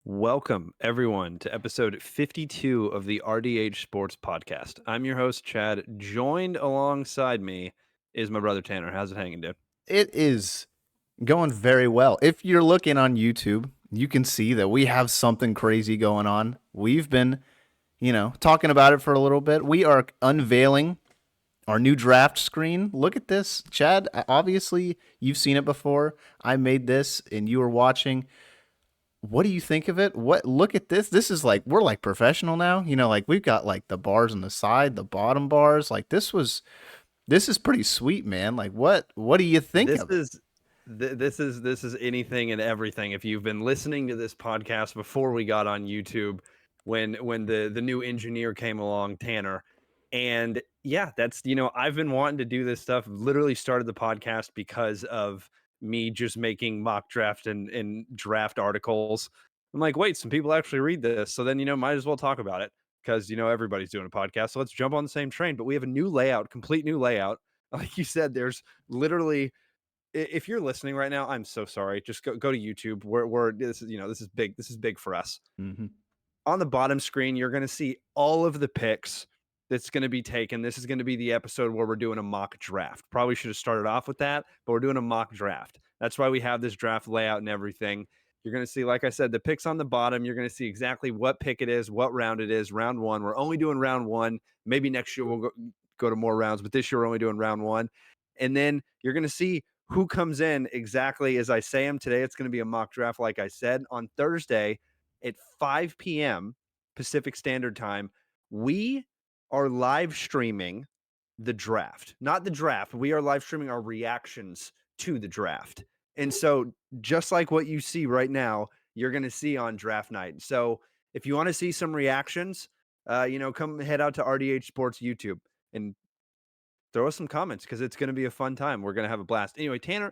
Welcome, everyone, to episode 52 of the RDH Sports Podcast. I'm your host, Chad. Joined alongside me is my brother, Tanner. How's it hanging, dude? It is going very well. If you're looking on YouTube, you can see that we have something crazy going on. We've been, talking about it for a little bit. We are unveiling our new draft screen. Look at this, Chad. Obviously, you've seen it before. I made this and you were watching. What do you think of it? Look at this. This is like we're like professional now. Like we've got like the bars on the side, the bottom bars. Like this is pretty sweet, man. Like what do you think This of it? is this is anything and everything. If you've been listening to this podcast before we got on YouTube, when the new engineer came along, Tanner, and yeah, that's I've been wanting to do this stuff. Literally started the podcast because of me just making mock draft and draft articles. I'm like, wait, some people actually read this, so then might as well talk about it because everybody's doing a podcast. So let's jump on the same train. But we have a new layout, complete new layout. Like you said, there's literally if you're listening right now, I'm so sorry. Just go to YouTube. We're this is big for us. Hmm. On the bottom screen, you're going to see all of the picks that's going to be taken. This is going to be the episode where we're doing a mock draft. Probably should have started off with that, but we're doing a mock draft. That's why we have this draft layout and everything. You're going to see, like I said, the picks on the bottom. You're going to see exactly what pick it is, what round it is. Round one. We're only doing round one. Maybe next year we'll go to more rounds, but this year we're only doing round one. And then you're going to see who comes in exactly as I say them. Today it's going to be a mock draft, like I said. On Thursday at 5 p.m. Pacific Standard Time, we are live streaming the draft. Not the draft. We are live streaming our reactions to the draft. And so, just like what you see right now, you're going to see on draft night. So, if you want to see some reactions, come head out to RDH Sports YouTube and throw us some comments because it's going to be a fun time. We're going to have a blast. Anyway, Tanner,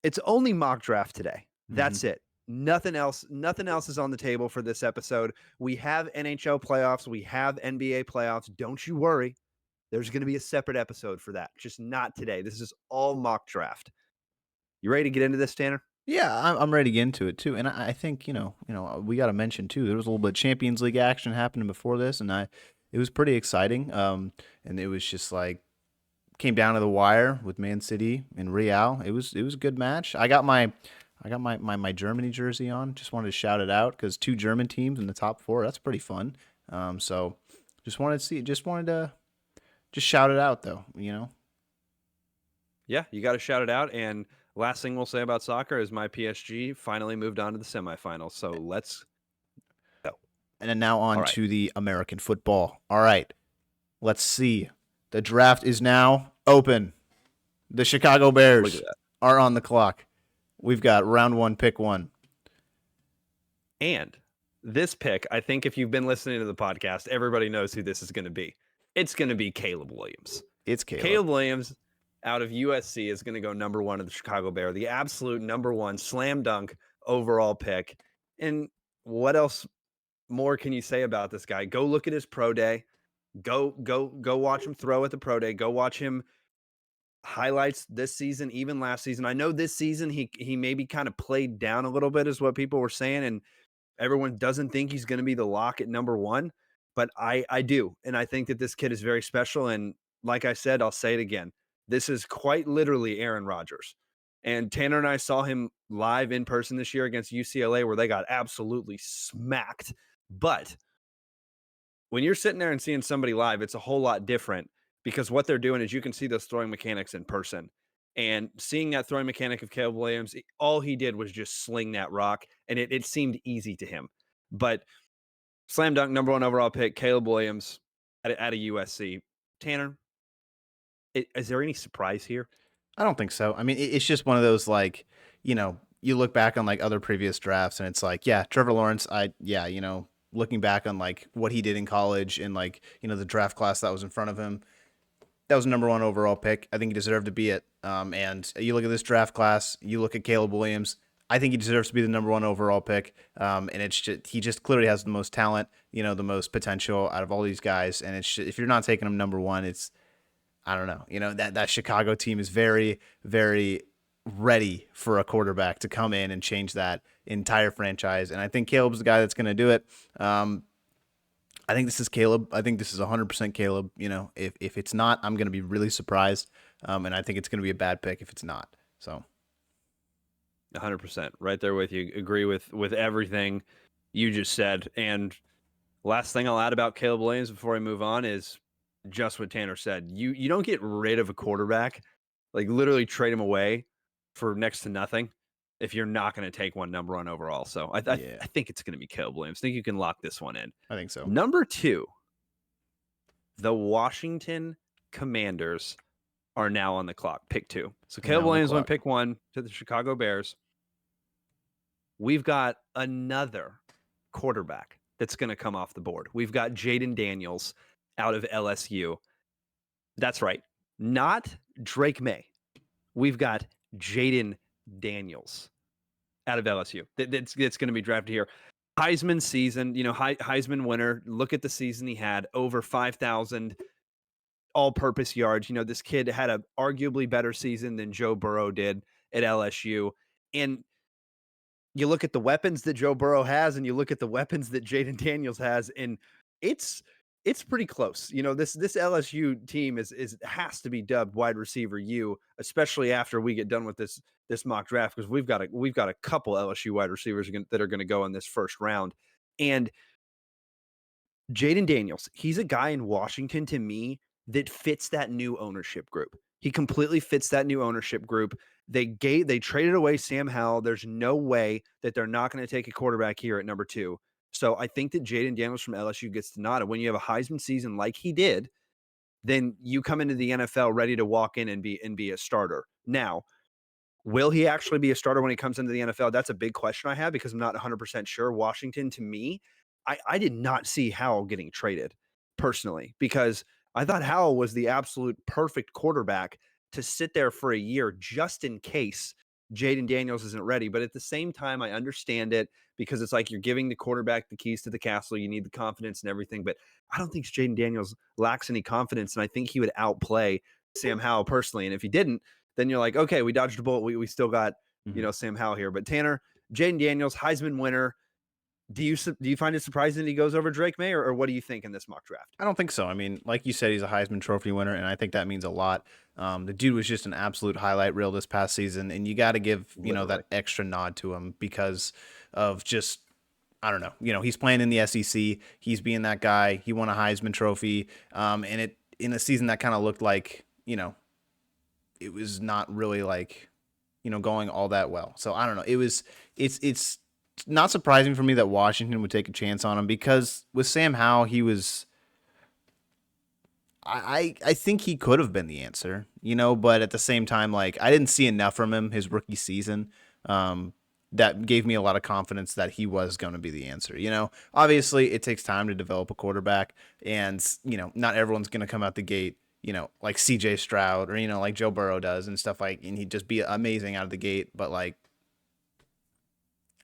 it's only mock draft today. Hmm. That's it. Nothing else is on the table for this episode. We have NHL playoffs, we have NBA playoffs. Don't you worry. There's going to be a separate episode for that. Just not today. This is all mock draft. You ready to get into this, Tanner? Yeah, I'm ready to get into it too, and I think we got to mention too. There was a little bit of Champions League action happening before this, and it was pretty exciting. And it was just like came down to the wire with Man City and Real. It was a good match. I got my Germany jersey on. Just wanted to shout it out because two German teams in the top four. That's pretty fun. So just wanted to just shout it out though. Yeah, you got to shout it out. And last thing we'll say about soccer is my PSG finally moved on to the semifinals. So let's go. And then now All on right. to the American football. All right, let's see. The draft is now open. The Chicago Look at Bears that. are on the clock. We've got round one, pick one. And this pick, I think if you've been listening to the podcast, everybody knows who this is going to be. It's going to be Caleb Williams. It's Caleb. Caleb Williams out of USC is going to go number one of the Chicago Bear, the absolute number one slam dunk overall pick. And what else more can you say about this guy? Go look at his pro day. Go watch him throw at the pro day. Go watch him highlights this season, even last season. I know this season he maybe kind of played down a little bit, is what people were saying, and everyone doesn't think he's going to be the lock at number one, but I do, and I think that this kid is very special. And like I said, I'll say it again. This is quite literally Aaron Rodgers. And Tanner and I saw him live in person this year against UCLA, where they got absolutely smacked. But when you're sitting there and seeing somebody live, it's a whole lot different because what they're doing is you can see those throwing mechanics in person. And seeing that throwing mechanic of Caleb Williams, all he did was just sling that rock, and it seemed easy to him. But slam dunk, number one overall pick, Caleb Williams at a USC. Tanner, is there any surprise here? I don't think so. I mean, it's just one of those like, you look back on like other previous drafts and it's like, yeah, Trevor Lawrence, looking back on like what he did in college and like, the draft class that was in front of him, that was a number one overall pick. I think he deserved to be it. And you look at this draft class, you look at Caleb Williams. I think he deserves to be the number one overall pick. And he just clearly has the most talent, the most potential out of all these guys. And if you're not taking him number one, I don't know. That Chicago team is very, very. ready for a quarterback to come in and change that entire franchise. And I think Caleb's the guy that's going to do it. I think this is Caleb. I think this is 100% Caleb. You know, if it's not, I'm going to be really surprised. And I think it's going to be a bad pick if it's not. So 100%. Right there with you. Agree with everything you just said. And last thing I'll add about Caleb Williams before I move on is just what Tanner said. You don't get rid of a quarterback, like literally trade him away for next to nothing if you're not going to take one number one overall. So I think it's going to be Caleb Williams. I think you can lock this one in. I think so. Number 2, the Washington Commanders are now on the clock. Pick 2. So Caleb Williams went pick 1 to the Chicago Bears. We've got another quarterback that's going to come off the board. We've got Jaden Daniels out of LSU. That's right. Not Drake May. We've got Jaden Daniels out of LSU. That's going to be drafted here. Heisman season, you know, Heisman winner. Look at the season he had, over 5,000 all-purpose yards. You know, this kid had a arguably better season than Joe Burrow did at LSU. And you look at the weapons that Joe Burrow has and you look at the weapons that Jaden Daniels has, and it's pretty close. You know, this LSU team has to be dubbed wide receiver U, especially after we get done with this mock draft, because we've got a couple LSU wide receivers that are going to go in this first round. And Jaden Daniels, he's a guy in Washington to me that fits that new ownership group. He completely fits that new ownership group. They traded away Sam Howell. There's no way that they're not going to take a quarterback here at number 2. So I think that Jaden Daniels from LSU gets the nod. And when you have a Heisman season like he did, then you come into the NFL ready to walk in and be a starter. Now, will he actually be a starter when he comes into the NFL? That's a big question I have, because I'm not 100% sure. Washington, to me, I did not see Howell getting traded personally, because I thought Howell was the absolute perfect quarterback to sit there for a year just in case Jaden Daniels isn't ready. But at the same time, I understand it, because it's like you're giving the quarterback the keys to the castle. You need the confidence and everything. But I don't think Jaden Daniels lacks any confidence, and I think he would outplay Sam Howell personally. And if he didn't, then you're like, okay, we dodged a bullet. We still got, you know, Sam Howell here. But Tanner, Jaden Daniels, Heisman winner. Do you find it surprising that he goes over Drake May, or what do you think in this mock draft? I don't think so. I mean, like you said, he's a Heisman Trophy winner, and I think that means a lot. The dude was just an absolute highlight reel this past season, and you got to give, you know, that extra nod to him because of just, I don't know, you know, he's playing in the SEC. He's being that guy. He won a Heisman Trophy, and it in a season that kind of looked like, you know, it was not really like, you know, going all that well. So I don't know. It's not surprising for me that Washington would take a chance on him, because with Sam Howell, he was. I think he could have been the answer, you know, but at the same time, like, I didn't see enough from him his rookie season that gave me a lot of confidence that he was going to be the answer. You know, obviously it takes time to develop a quarterback, and, you know, not everyone's going to come out the gate, you know, like CJ Stroud or, you know, like Joe Burrow does and stuff, like, and he'd just be amazing out of the gate. But like,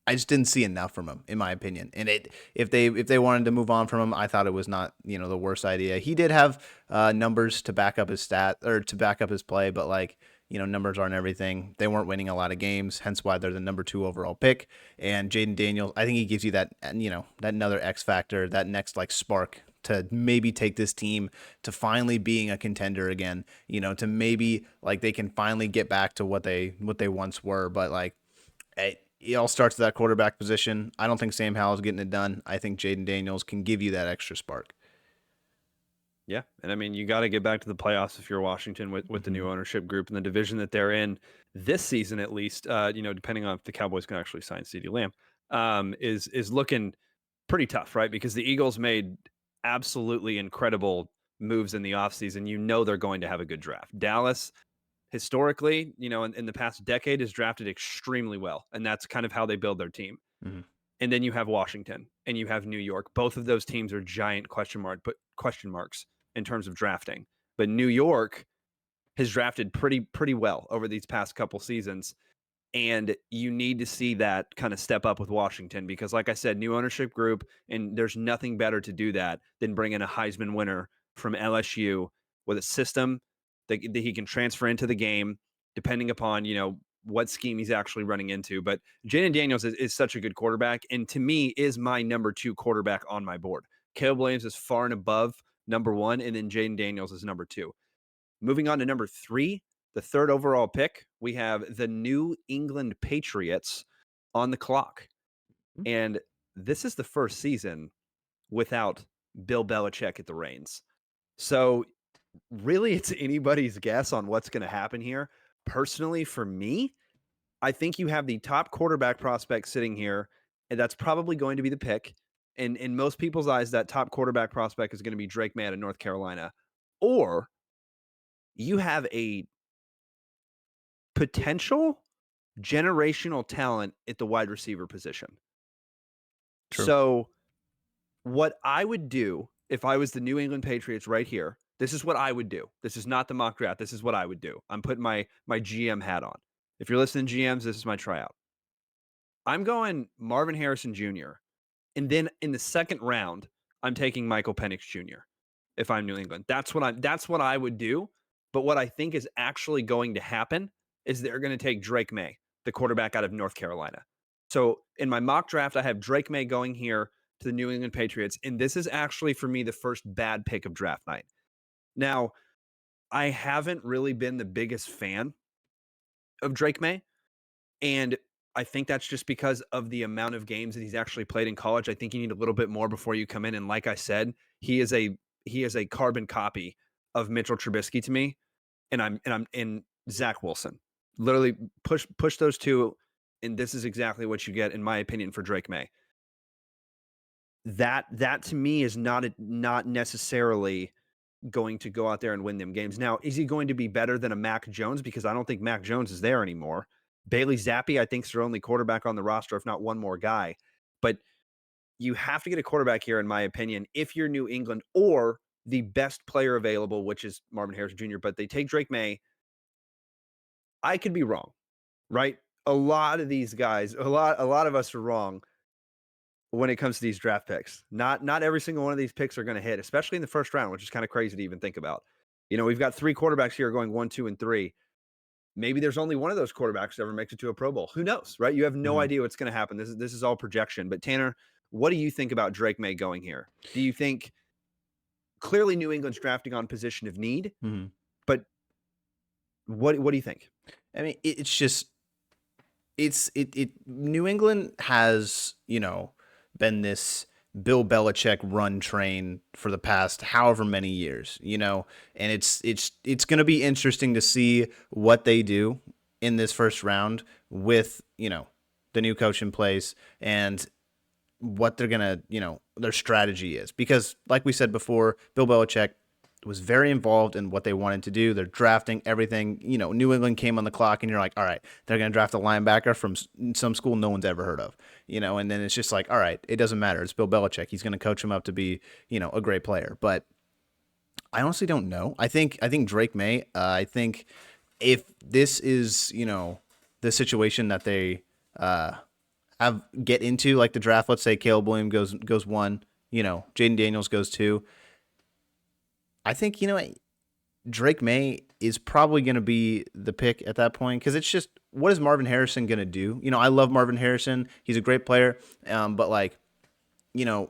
I just didn't see enough from him, in my opinion. And if they wanted to move on from him, I thought it was not, you know, the worst idea. He did have numbers to back up his to back up his play, but like, you know, numbers aren't everything. They weren't winning a lot of games, hence why they're the number 2 overall pick. And Jaden Daniels, I think he gives you that, you know, that another X factor, that next like spark to maybe take this team to finally being a contender again. You know, to maybe like they can finally get back to what they once were. But like, it all starts at that quarterback position. I don't think Sam Howell's getting it done. I think Jaden Daniels can give you that extra spark. Yeah, and I mean, you got to get back to the playoffs if you're Washington with the new ownership group and the division that they're in this season, at least. You know, depending on if the Cowboys can actually sign CeeDee Lamb, is looking pretty tough, right? Because the Eagles made absolutely incredible moves in the offseason. You know they're going to have a good draft. Dallas, historically, you know, in the past decade, has drafted extremely well, and that's kind of how they build their team. Mm-hmm. And then you have Washington and you have New York. Both of those teams are giant question marks in terms of drafting. But New York has drafted pretty well over these past couple seasons. And you need to see that kind of step up with Washington, because like I said, new ownership group, and there's nothing better to do that than bring in a Heisman winner from LSU with a system that he can transfer into the game, depending upon, you know, what scheme he's actually running into. But Jaden Daniels is such a good quarterback, and to me is my number 2 quarterback on my board. Caleb Williams is far and above number 1, and then Jaden Daniels is number 2. Moving on to number 3, the 3rd overall pick, we have the New England Patriots on the clock. And this is the first season without Bill Belichick at the reins. So really, it's anybody's guess on what's going to happen here. Personally, for me, I think you have the top quarterback prospect sitting here, and that's probably going to be the pick. And in most people's eyes, that top quarterback prospect is going to be Drake May out of North Carolina. Or you have a potential generational talent at the wide receiver position. True. So what I would do if I was the New England Patriots right here, this is what I would do. This is not the mock draft. This is what I would do. I'm putting my GM hat on. If you're listening to GMs, this is my tryout. I'm going Marvin Harrison Jr. And then in the 2nd round, I'm taking Michael Penix Jr. if I'm New England. That's what I would do. But what I think is actually going to happen is they're going to take Drake May, the quarterback out of North Carolina. So in my mock draft, I have Drake May going here to the New England Patriots. And this is actually, for me, the first bad pick of draft night. Now, I haven't really been the biggest fan of Drake May. And I think that's just because of the amount of games that he's actually played in college. I think you need a little bit more before you come in. And like I said, he is a carbon copy of Mitchell Trubisky to me. And I'm in Zach Wilson. Literally push those two, and this is exactly what you get, in my opinion, for Drake May. That to me is not necessarily going to go out there and win them games. Now, is he going to be better than a Mac Jones? Because I don't think Mac Jones is there anymore. Bailey Zappi, I think, is their only quarterback on the roster, if not one more guy. But you have to get a quarterback here, in my opinion, if you're New England, or the best player available, which is Marvin Harrison Jr., but they take Drake May. I could be wrong, right? A lot of these guys, a lot of us are wrong when it comes to these draft picks. Not every single one of these picks are going to hit, especially in the 1st round, which is kind of crazy to even think about. We've got 3 quarterbacks here going 1, 2, and 3. Maybe there's only one of those quarterbacks that ever makes it to a Pro Bowl. Who knows, right? You have no idea what's going to happen. This is all projection. But Tanner, what do you think about Drake May going here? Do you think clearly New England's drafting on position of need, but what do you think? I mean, it's just New England has, been this Bill Belichick run train for the past however many years, and it's going to be interesting to see what they do in this 1st round with, the new coach in place and what they're going to, their strategy is. Because like we said before, Bill Belichick was very involved in what they wanted to do. They're drafting everything. New England came on the clock, and you're like, all right, they're going to draft a linebacker from some school no one's ever heard of, and then it's just like, all right, it doesn't matter. It's Bill Belichick. He's going to coach him up to be, a great player. But I honestly don't know. I think Drake May, I think if this is, the situation that they get into, like the draft, let's say Caleb Williams goes 1, Jaden Daniels goes 2, I think, Drake May is probably going to be the pick at that point, because it's just, what is Marvin Harrison going to do? I love Marvin Harrison. He's a great player. But you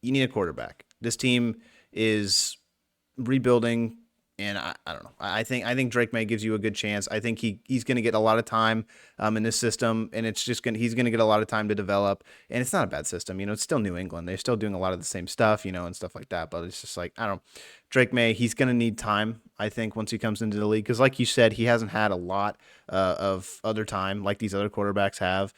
need a quarterback. This team is rebuilding, and I don't know. I think Drake May gives you a good chance. I think he's going to get a lot of time in this system, and it's just he's going to get a lot of time to develop. And it's not a bad system. It's still New England. They're still doing a lot of the same stuff, and stuff like that. But it's just like, I don't know. Drake May, he's going to need time, I think, once he comes into the league. Because like you said, he hasn't had a lot of other time like these other quarterbacks have.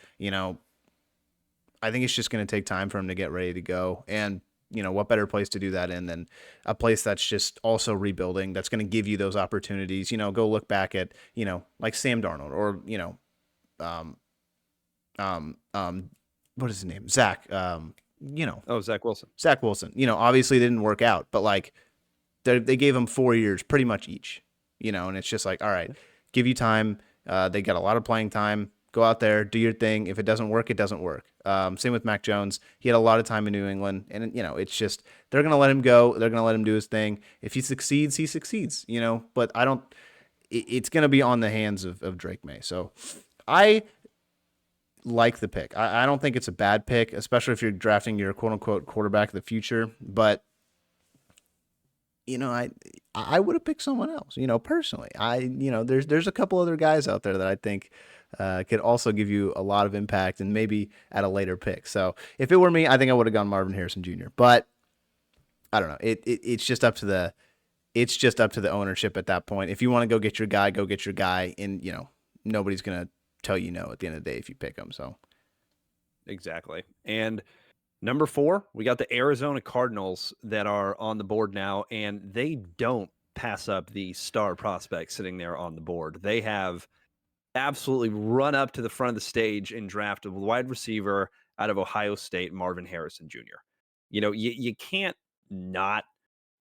I think it's just going to take time for him to get ready to go. And what better place to do that in than a place that's just also rebuilding, that's going to give you those opportunities. Go look back at, like Sam Darnold, or, what is his name? Zach, Zach Wilson. Zach Wilson, obviously it didn't work out, but like they gave him 4 years pretty much each, and it's just like, all right, give you time. They got a lot of playing time. Go out there, do your thing. If it doesn't work, it doesn't work. Same with Mac Jones. He had a lot of time in New England, and it's just, they're going to let him go. They're going to let him do his thing. If he succeeds, he succeeds, but I don't, it's going to be on the hands of Drake May. So I like the pick. I don't think it's a bad pick, especially if you're drafting your quote unquote quarterback of the future. But I would have picked someone else. Personally, there's a couple other guys out there that I think could also give you a lot of impact and maybe at a later pick. So if it were me, I think I would have gone Marvin Harrison Jr. But I don't know. It's just up to the ownership at that point. If you want to go get your guy, go get your guy, and nobody's gonna tell you no at the end of the day if you pick him. So Exactly. And number 4, we got the Arizona Cardinals that are on the board now, and they don't pass up the star prospects sitting there on the board. They have absolutely run up to the front of the stage and drafted a wide receiver out of Ohio State, Marvin Harrison Jr. You can't not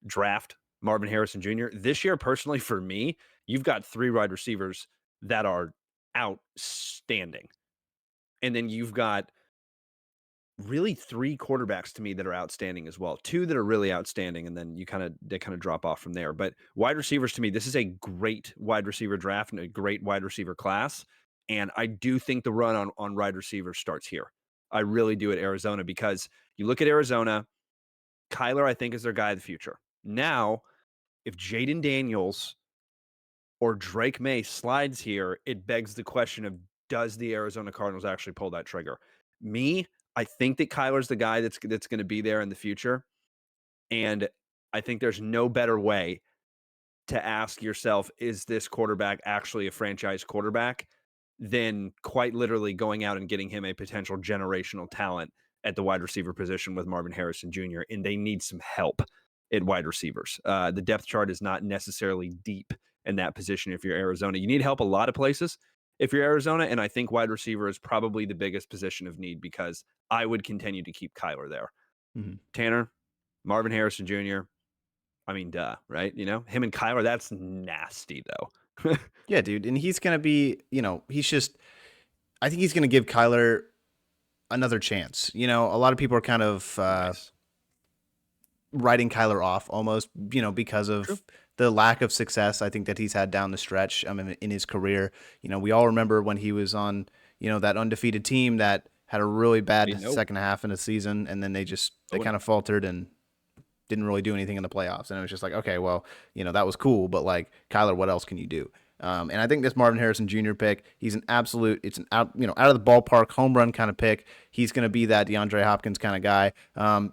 draft Marvin Harrison Jr. This year, personally, for me, you've got 3 wide receivers that are outstanding. And then you've got really 3 quarterbacks to me that are outstanding as well. 2 that are really outstanding, and then they kind of drop off from there. But wide receivers to me, this is a great wide receiver draft and a great wide receiver class. And I do think the run on wide receivers starts here. I really do at Arizona, because you look at Arizona, Kyler, I think, is their guy of the future. Now, if Jaden Daniels or Drake May slides here, it begs the question of, does the Arizona Cardinals actually pull that trigger? I think that Kyler's the guy that's going to be there in the future. And I think there's no better way to ask yourself, is this quarterback actually a franchise quarterback, than quite literally going out and getting him a potential generational talent at the wide receiver position with Marvin Harrison Jr. And they need some help at wide receivers. The depth chart is not necessarily deep in that position if you're Arizona. You need help a lot of places if you're Arizona, and I think wide receiver is probably the biggest position of need, because I would continue to keep Kyler there. mm-hmm. Tanner, Marvin Harrison Jr., I mean, duh, right? Him and Kyler, that's nasty, though. Yeah, dude. And he's going to be, I think he's going to give Kyler another chance. A lot of people are kind of Nice. writing Kyler off almost, because of True. the lack of success I think that he's had down the stretch in his career. We all remember when he was on, that undefeated team that had a really bad second half in the season, and then they kind of faltered and didn't really do anything in the playoffs. And it was just like, okay, well, that was cool, but like, Kyler, what else can you do? And I think this Marvin Harrison Jr. pick, he's it's an out of the ballpark home run kind of pick. He's going to be that DeAndre Hopkins kind of guy.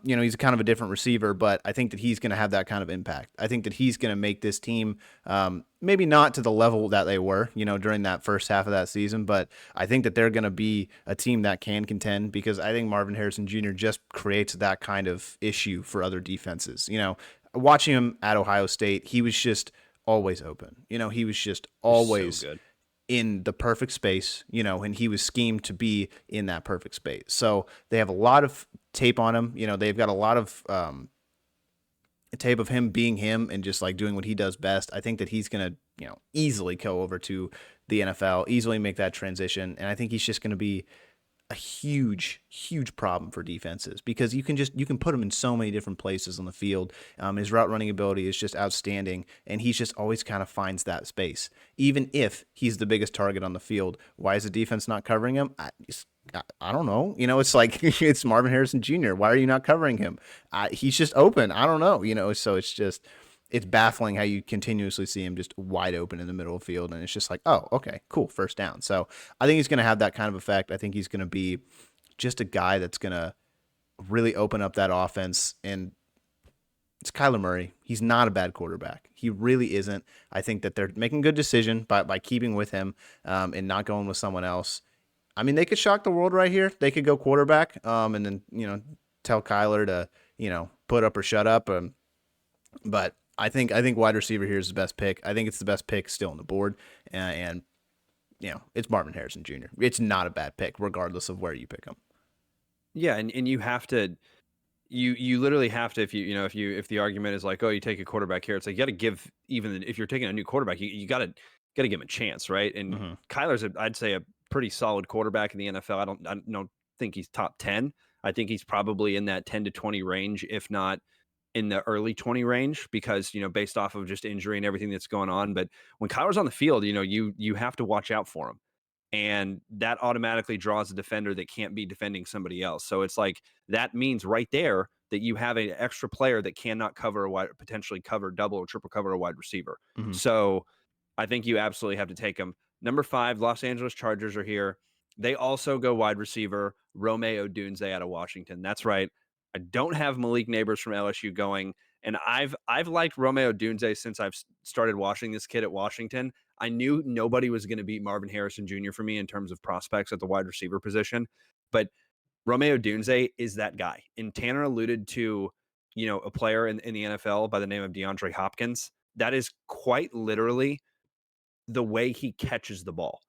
He's kind of a different receiver, but I think that he's going to have that kind of impact. I think that he's going to make this team, maybe not to the level that they were, during that first half of that season, but I think that they're going to be a team that can contend, because I think Marvin Harrison Jr. just creates that kind of issue for other defenses. Watching him at Ohio State, he was just always open. He was just always so good. In the perfect space, and he was schemed to be in that perfect space. So they have a lot of tape on him. They've got a lot of tape of him being him and just like doing what he does best. I think that he's going to, easily go over to the NFL, easily make that transition. And I think he's just going to be a huge problem for defenses, because you can put him in so many different places on the field. His route running ability is just outstanding, and he just always kind of finds that space. Even if he's the biggest target on the field, why is the defense not covering him? I don't know. It's like, it's Marvin Harrison Jr. Why are you not covering him? He's just open. I don't know. So it's baffling how you continuously see him just wide open in the middle of the field. And it's just like, oh, okay, cool, first down. So I think he's going to have that kind of effect. I think he's going to be just a guy that's going to really open up that offense. And it's Kyler Murray. He's not a bad quarterback. He really isn't. I think that they're making a good decision by keeping with him and not going with someone else. I mean, they could shock the world right here. They could go quarterback and then, tell Kyler to, put up or shut up. But I think wide receiver here is the best pick. I think it's the best pick still on the board, and it's Marvin Harrison Jr. It's not a bad pick, regardless of where you pick him. Yeah, and you have to, you literally have to, if the argument is like, oh, you take a quarterback here, it's like you got to give, even if you're taking a new quarterback, you got to give him a chance, right? And Kyler's I'd say a pretty solid quarterback in the NFL. I don't think he's top 10. I think he's probably in that 10 to 20 range, if not in the early 20 range, because, based off of just injury and everything that's going on. But when Kyler's on the field, you have to watch out for him. and that automatically draws a defender that can't be defending somebody else. So it's like that means right there that you have an extra player that cannot cover a wide, potentially cover double or triple cover a wide receiver. Mhm. So I think you absolutely have to take him. Number 5, Los Angeles Chargers are here. They also go wide receiver Rome Odunze out of Washington. That's right. I don't have Malik Neighbors from LSU going, and I've liked Rome Odunze since I've started watching this kid at Washington. I knew nobody was going to beat Marvin Harrison Jr. for me in terms of prospects at the wide receiver position, but Romeo Dunze is that guy. And Tanner alluded to, a player in the NFL by the name of DeAndre Hopkins. That is quite literally the way he catches the ball,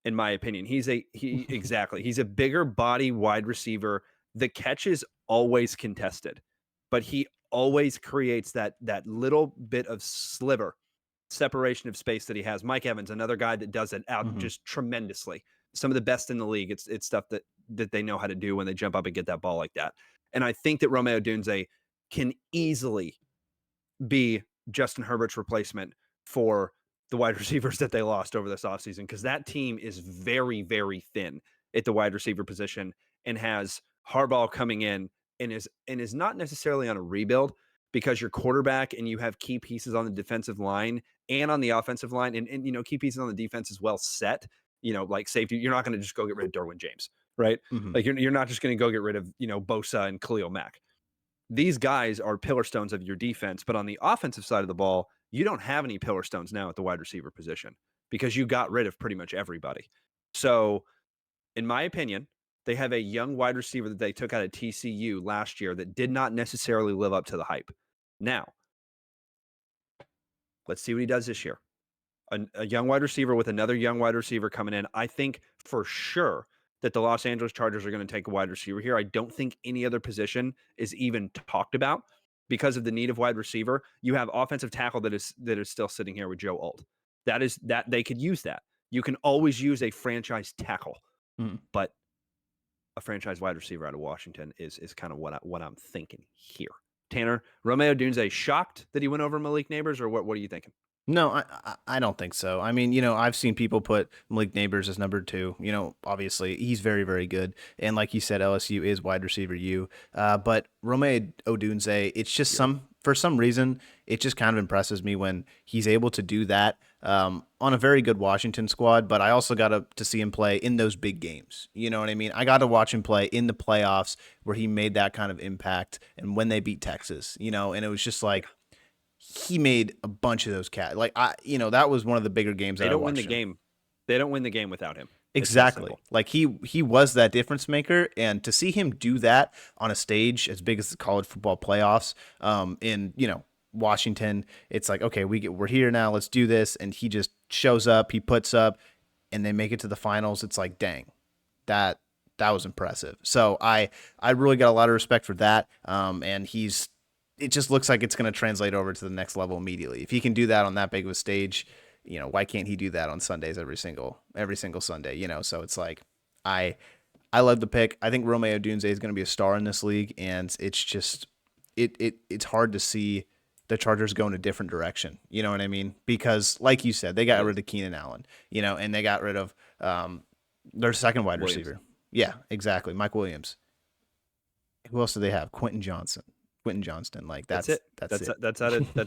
in my opinion. He's a bigger body wide receiver. The catch is always contested, but he always creates that little bit of sliver separation of space that he has. Mike Evans, another guy that does it out Mhm. just tremendously. Some of the best in the league. It's stuff that they know how to do when they jump up and get that ball like that. And I think that Romeo Dunze can easily be Justin Herbert's replacement for the wide receivers that they lost over this offseason, because that team is very, very thin at the wide receiver position and has Harbaugh coming in and is not necessarily on a rebuild, because your quarterback and you have key pieces on the defensive line and on the offensive line, and key pieces on the defense as well set, like safety. You're not going to just go get rid of Derwin James, right? Mhm. Like you're not just going to go get rid of, Bosa and Khalil Mack. These guys are pillar stones of your defense, but on the offensive side of the ball, you don't have any pillar stones now at the wide receiver position because you got rid of pretty much everybody. So, in my opinion, they have a young wide receiver that they took out of TCU last year that did not necessarily live up to the hype. Now, let's see what he does this year. A young wide receiver with another young wide receiver coming in. I think for sure that the Los Angeles Chargers are going to take a wide receiver here. I don't think any other position is even talked about because of the need of wide receiver. You have offensive tackle that is still sitting here with Joe Alt. That they could use that. You can always use a franchise tackle, Mhm. but a franchise wide receiver out of Washington is kind of what I'm thinking here. Tanner, Romeo Dunze, shocked that he went over Malik Neighbors, or what are you thinking? No, I don't think so. I mean, I've seen people put Malik Neighbors as number 2. Obviously he's very, very good, and like you said, LSU is wide receiver U. But Romeo Odunze, it's just for some reason, it just kind of impresses me when he's able to do that on a very good Washington squad. But I also got to see him play in those big games. You know what I mean? I got to watch him play in the playoffs where he made that kind of impact, and when they beat Texas, and it was just like he made a bunch of those like that was one of the bigger games They that I don't win the watched him. game. They don't win the game without him. It's that Exactly. simple. Like he was that difference maker, and to see him do that on a stage as big as the college football playoffs, in Washington, it's like, okay, we're here now, let's do this, and he just shows up, he puts up, and they make it to the finals. It's like, dang, that was impressive. So I really got a lot of respect for that, and it just looks like it's going to translate over to the next level immediately. If he can do that on that big of a stage, why can't he do that on Sundays every single Sunday? So it's like I love the pick. I think Romeo Dunze is going to be a star in this league, and it's just it's hard to see the Chargers go in a different direction. You know what I mean? Because like you said, they got rid of Keenan Allen, and they got rid of their second wide Williams. receiver. Yeah, exactly. Mike Williams. Who else do they have? Quentin Johnston. Like That's that's it. it. That's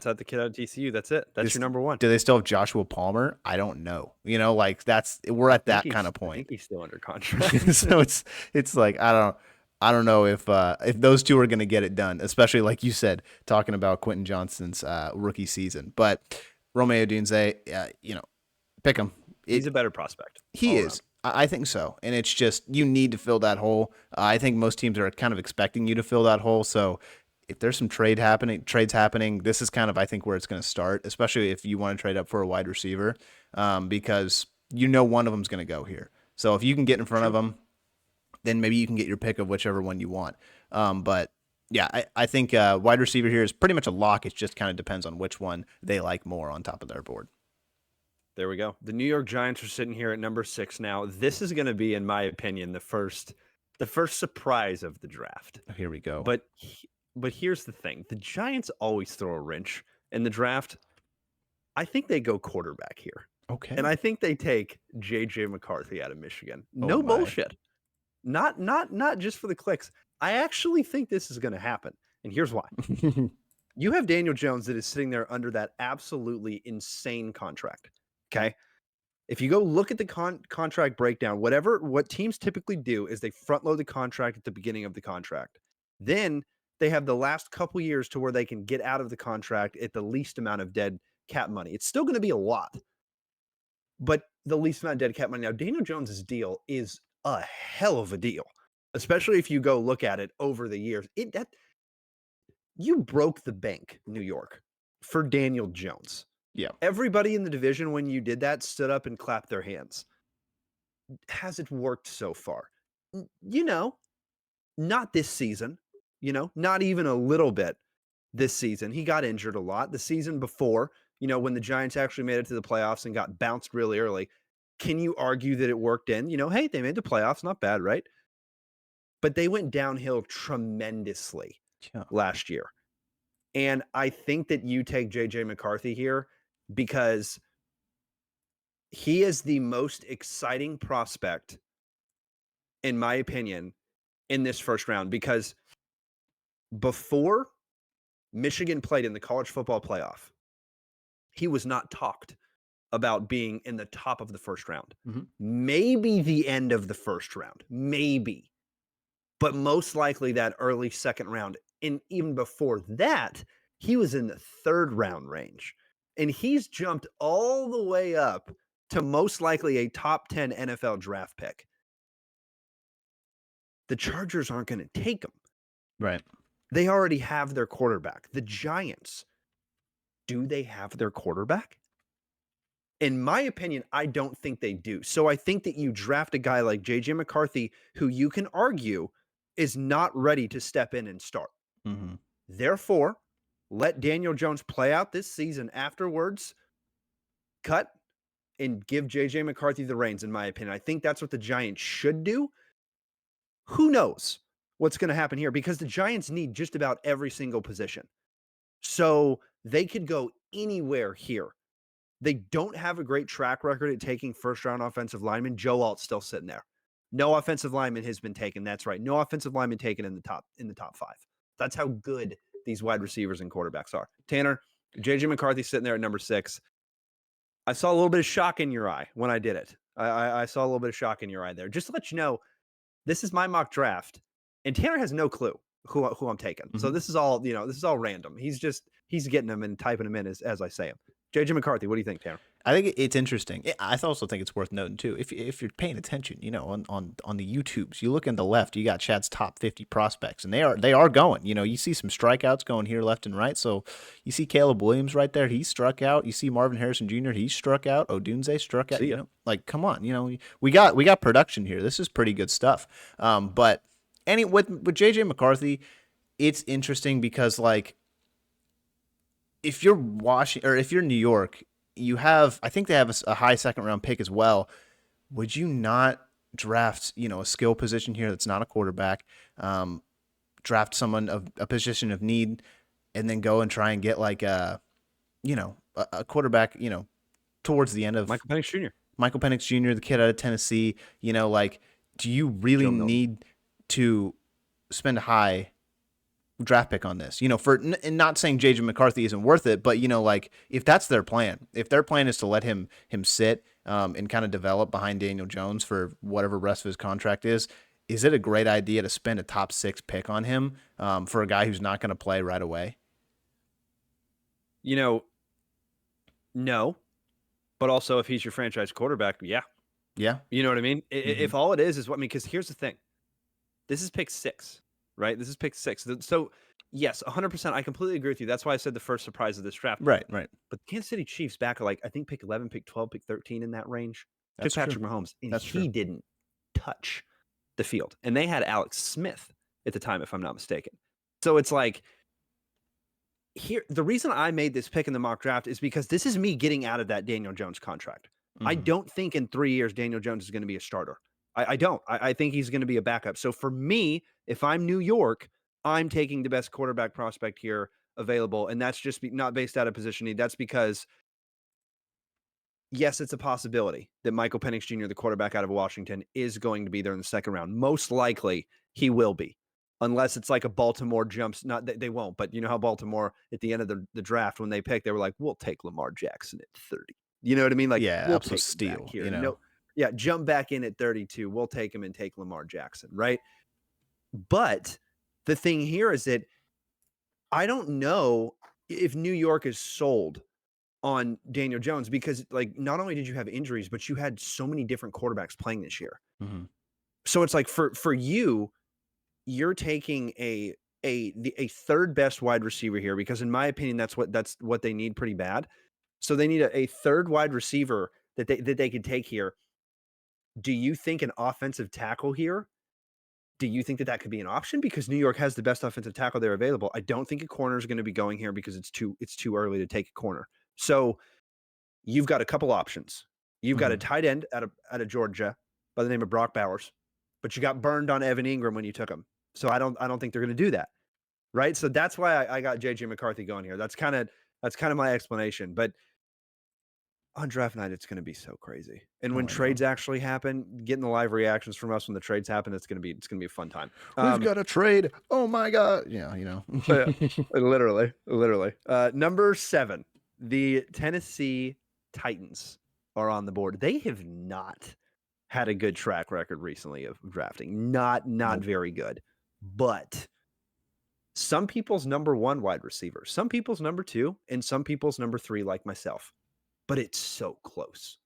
out the kid out of TCU. That's it. That's your number one. Do they still have Joshua Palmer? I don't know. Like we're at that kind of I point. think he's still under contract. So it's like I don't know if those two are going to get it done, especially like you said, talking about Quentin Johnston's rookie season. But Romeo Dunze, pick him. He's a better prospect. He is. I think so. And it's just, you need to fill that hole. I think most teams are kind of expecting you to fill that hole. So if there's some trades happening, this is kind of, I think, where it's going to start, especially if you want to trade up for a wide receiver, because one of them's going to go here. So if you can get in front of them, then maybe you can get your pick of whichever one you want. But yeah, I think wide receiver here is pretty much a lock. It just kind of depends on which one they like more on top of their board. There we go. The New York Giants are sitting here at number 6 now. This is going to be, in my opinion, the first surprise of the draft. Here we go. But here's the thing: the Giants always throw a wrench in the draft. I think they go quarterback here. Okay. And I think they take JJ McCarthy out of Michigan. Oh No my. bullshit. Not just for the clicks. I actually think this is going to happen. And here's why. You have Daniel Jones that is sitting there under that absolutely insane contract. Okay. If you go look at the contract breakdown, what teams typically do is they front load the contract at the beginning of the contract. Then they have the last couple years to where they can get out of the contract at the least amount of dead cap money. It's still going to be a lot, but the least amount of dead cap money. Now, Daniel Jones's deal is a hell of a deal, especially if you go look at it over the years. You broke the bank, New York, for Daniel Jones. Yeah. Everybody in the division, when you did that, stood up and clapped their hands. Has it worked so far? Not this season, not even a little bit this season. He got injured a lot. The season before, when the Giants actually made it to the playoffs and got bounced really early, can you argue that it worked in? Hey, they made the playoffs, not bad, right? But they went downhill tremendously Yeah. last year. And I think that you take JJ McCarthy here because he is the most exciting prospect, in my opinion, in this first round. Because before Michigan played in the college football playoff, he was not talked about being in the top of the first round. Mhm. Maybe the end of the first round, maybe, but most likely that early second round. And even before that, he was in the third round range. And he's jumped all the way up to most likely a top 10 NFL draft pick. The Chargers aren't going to take him. Right. They already have their quarterback. The Giants, do they have their quarterback? In my opinion, I don't think they do. So I think that you draft a guy like JJ McCarthy, who you can argue is not ready to step in and start. Mm-hmm. Therefore, let Daniel Jones play out this season afterwards, cut, and give JJ McCarthy the reins, in my opinion. I think that's what the Giants should do. Who knows what's going to happen here? Because the Giants need just about every single position. So they could go anywhere here. They don't have a great track record at taking first-round offensive linemen. Joe Alt's still sitting there. No offensive lineman has been taken. That's right. No offensive lineman taken in the top 5. That's how good these wide receivers and quarterbacks are. Tanner, JJ McCarthy sitting there at number 6. I saw a little bit of shock in your eye when I did it. I saw a little bit of shock in your eye there. Just to let you know, this is my mock draft, and Tanner has no clue who I'm taking. So Mhm. this is all random. He's getting them and typing them in as I say them. JJ McCarthy, what do you think, Tanner? I think it's interesting. I also think it's worth noting too. If you're paying attention, on the YouTubes, you look in the left, you got Chad's top 50 prospects, and they are going. You see some strikeouts going here left and right. So you see Caleb Williams right there, he struck out. You see Marvin Harrison Jr., he struck out. Odunze struck out. See ya. Like come on, we got production here. This is pretty good stuff. But with JJ McCarthy, it's interesting because like if you're if you're New York, I think they have a high second round pick as well. Would you not draft, a skill position here that's not a quarterback, draft someone of a position of need, and then go and try and get like a quarterback, towards the end of Michael Penix Jr. Michael Penix Jr., the kid out of Tennessee, like, do you really Joe Milton. need to spend a high draft pick on this, and not saying JJ McCarthy isn't worth it, but like if that's their plan, if their plan is to let him sit and kind of develop behind Daniel Jones for whatever rest of his contract is it a great idea to spend a top 6 pick on him for a guy who's not going to play right away? No, but also if he's your franchise quarterback, yeah. Yeah. You know what I mean? If all it is what because here's the thing. This is pick 6, right? This is pick 6. So, yes, 100%. I completely agree with you. That's why I said the first surprise of this draft. Right. But the Kansas City Chiefs back at I think pick 11, pick 12, pick 13 in that range. That's Took Patrick true. Mahomes, and That's he true. didn't touch the field. And they had Alex Smith at the time, if I'm not mistaken. So it's like here. The reason I made this pick in the mock draft is because this is me getting out of that Daniel Jones contract. I Mhm. don't think in 3 years Daniel Jones is going to be a starter. I don't. I think he's going to be a backup. So for me, if I'm New York, I'm taking the best quarterback prospect here available, and that's just not based out of position need. That's because yes, it's a possibility that Michael Penix Jr., the quarterback out of Washington, is going to be there in the second round. Most likely he will be, unless it's like a Baltimore jumps. Not that they won't, but you know how Baltimore at the end of the draft, when they picked, they were like, we'll take Lamar Jackson at 30. You know what I mean? Like, Yeah, we'll absolute take him back steal, here. you know. No, yeah, jump back in at 32. We'll take him and take Lamar Jackson, right? But the thing here is that I don't know if New York is sold on Daniel Jones, because like not only did you have injuries, but you had so many different quarterbacks playing this year. Mhm. So it's like for you, you're taking a third best wide receiver here, because in my opinion, that's what they need pretty bad. So they need a third wide receiver that they could take here. Do you think an offensive tackle here? Do you think that could be an option? Because New York has the best offensive tackle there available. I don't think a corner is going to be going here because it's too early to take a corner. So you've got a couple options. You've got a tight end out of Georgia by the name of Brock Bowers, but you got burned on Evan Ingram when you took him. So I don't think they're going to do that, right? So that's why I got JJ McCarthy going here. That's kind of my explanation. But on draft night, it's going to be so crazy. And when I know. trades actually happen, getting the live reactions from us when the trades happen, it's going to be a fun time. We've got a trade. Oh my god. Yeah, you know. Literally. Number 7, the Tennessee Titans are on the board. They have not had a good track record recently of drafting. Not Nope. very good. But some people's number 1 wide receiver, some people's number 2, and some people's number 3, like myself. But it's so close.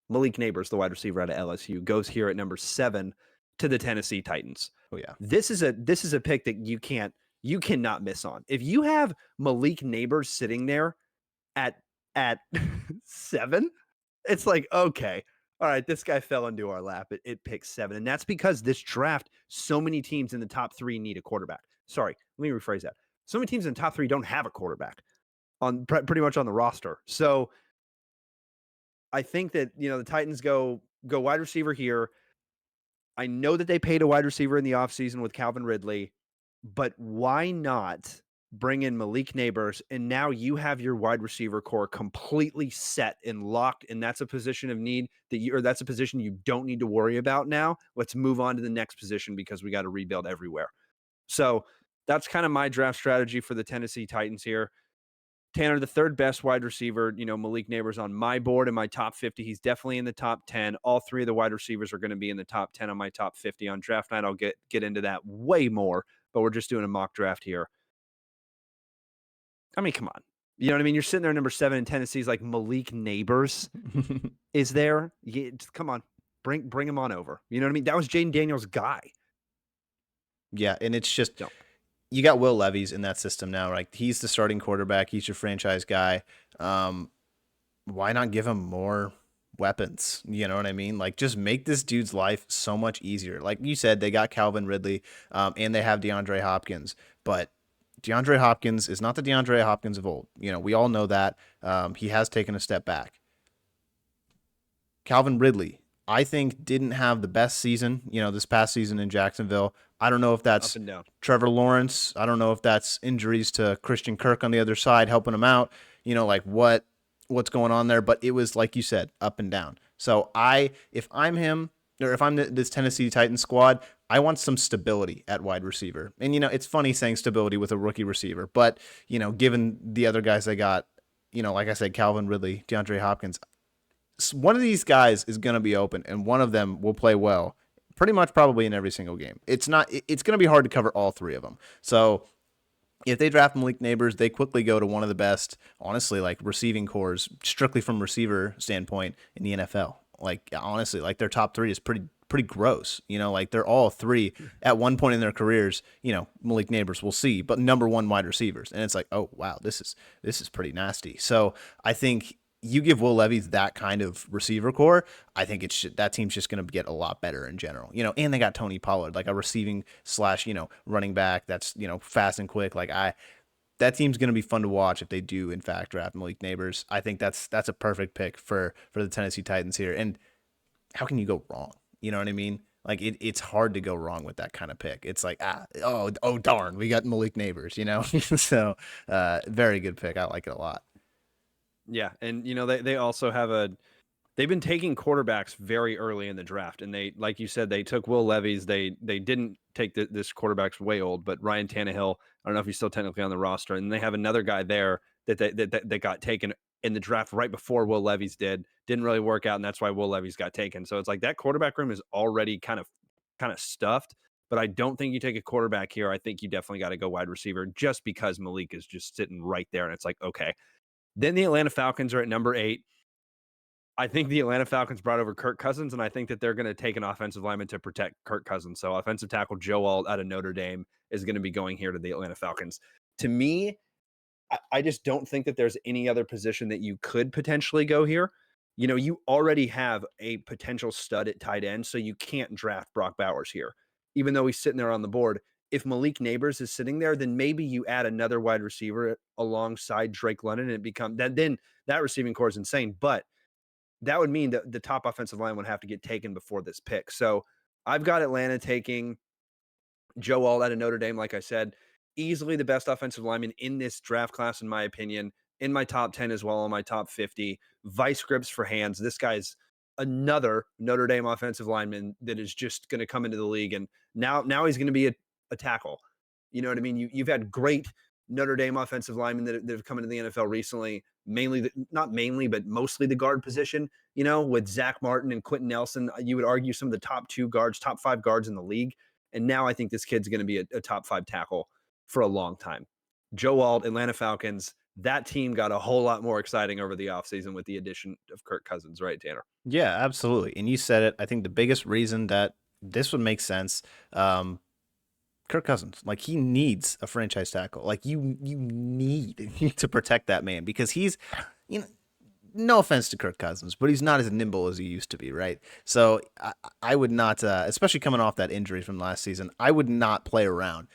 Malik Neighbors, the wide receiver out of LSU, goes here at number 7 to the Tennessee Titans. Oh yeah. This is a pick that you cannot miss on. If you have Malik Neighbors sitting there at 7, it's like, okay, all right, this guy fell into our lap. It picks 7. And that's because this draft, so many teams in the top 3 need a quarterback. Sorry, let me rephrase that. So many teams in the top 3 don't have a quarterback on pretty much on the roster. So I think that, the Titans go wide receiver here. I know that they paid a wide receiver in the offseason with Calvin Ridley, but why not bring in Malik Neighbors? And now you have your wide receiver core completely set and locked, and that's a position of need that's a position you don't need to worry about now. Let's move on to the next position because we got to rebuild everywhere. So that's kind of my draft strategy for the Tennessee Titans here. Tanner, the third best wide receiver, Malik Neighbors on my board in my top 50. He's definitely in the top 10. All 3 of the wide receivers are going to be in the top 10 on my top 50. On draft night, I'll get into that way more, but we're just doing a mock draft here. I mean, come on. You know what I mean? You're sitting there number 7 in Tennessee's like Malik Neighbors is there. Come on. Bring him on over. You know what I mean? That was Jaden Daniels' guy. Yeah, and it's just you got Will Levis in that system now, right? He's the starting quarterback. He's your franchise guy. Why not give him more weapons? You know what I mean? Like, just make this dude's life so much easier. Like you said, they got Calvin Ridley, and they have DeAndre Hopkins. But DeAndre Hopkins is not the DeAndre Hopkins of old. We all know that. He has taken a step back. Calvin Ridley, I think, didn't have the best season, this past season in Jacksonville. I don't know if that's Trevor Lawrence. I don't know if that's injuries to Christian Kirk on the other side helping him out. Like what's going on there. But it was, like you said, up and down. So if I'm him, or if I'm this Tennessee Titans squad, I want some stability at wide receiver. And, it's funny saying stability with a rookie receiver. But, given the other guys they got, like I said, Calvin Ridley, DeAndre Hopkins, one of these guys is going to be open, and one of them will play well pretty much probably in every single game. It's going to be hard to cover all 3 of them. So if they draft Malik Neighbors, they quickly go to one of the best, honestly, like receiving cores, strictly from receiver standpoint in the NFL. Like, honestly, like their top 3 is pretty gross. Like they're all 3 at one point in their careers, Malik Neighbors, we'll see, but number 1 wide receivers. And it's like, oh, wow, this is pretty nasty. So I think you give Will Levis that kind of receiver core, I think that team's just going to get a lot better in general. And they got Tony Pollard, like a receiving / running back that's, fast and quick. Like that team's going to be fun to watch if they do in fact draft Malik Neighbors. I think that's a perfect pick for the Tennessee Titans here. And how can you go wrong? You know what I mean? Like it's hard to go wrong with that kind of pick. It's like, oh darn, we got Malik Neighbors, So very good pick. I like it a lot. Yeah, and they also have they've been taking quarterbacks very early in the draft, and they, like you said, they took Will Levis. They didn't take this quarterback's way old, but Ryan Tannehill. I don't know if he's still technically on the roster, and they have another guy there that got taken in the draft right before Will Levis did. Didn't really work out, and that's why Will Levis got taken. So it's like that quarterback room is already kind of stuffed. But I don't think you take a quarterback here. I think you definitely got to go wide receiver just because Malik is just sitting right there, and it's like okay. Then the Atlanta Falcons are at number 8. I think the Atlanta Falcons brought over Kirk Cousins, and I think that they're going to take an offensive lineman to protect Kirk Cousins. So offensive tackle Joe Alt out of Notre Dame is going to be going here to the Atlanta Falcons. To me, I just don't think that there's any other position that you could potentially go here. You know, you already have a potential stud at tight end, so you can't draft Brock Bowers here, even though he's sitting there on the board. If Malik Neighbors is sitting there, then maybe you add another wide receiver alongside Drake London, and it becomes that. Then that receiving core is insane, but that would mean that the top offensive line would have to get taken before this pick. So I've got Atlanta taking Joe Alt out of Notre Dame, like I said, easily the best offensive lineman in this draft class, in my opinion, in my top 10 as well, in my top 50. Vice grips for hands. This guy's another Notre Dame offensive lineman that is just going to come into the league. And now he's going to be a tackle. You know what I mean? You've had great Notre Dame offensive linemen that have come into the NFL recently, not mainly, but mostly the guard position, you know, with Zach Martin and Quentin Nelson. You would argue some of the top 5 guards in the league. And now I think this kid's going to be a top 5 tackle for a long time. Joe Alt, Atlanta Falcons, that team got a whole lot more exciting over the offseason with the addition of Kirk Cousins, right, Tanner? Yeah, absolutely. And you said it. I think the biggest reason that this would make sense, Kirk Cousins, like he needs a franchise tackle. Like you need to protect that man because he's, you know, no offense to Kirk Cousins, but he's not as nimble as he used to be, right? So I would not, especially coming off that injury from last season, I would not play around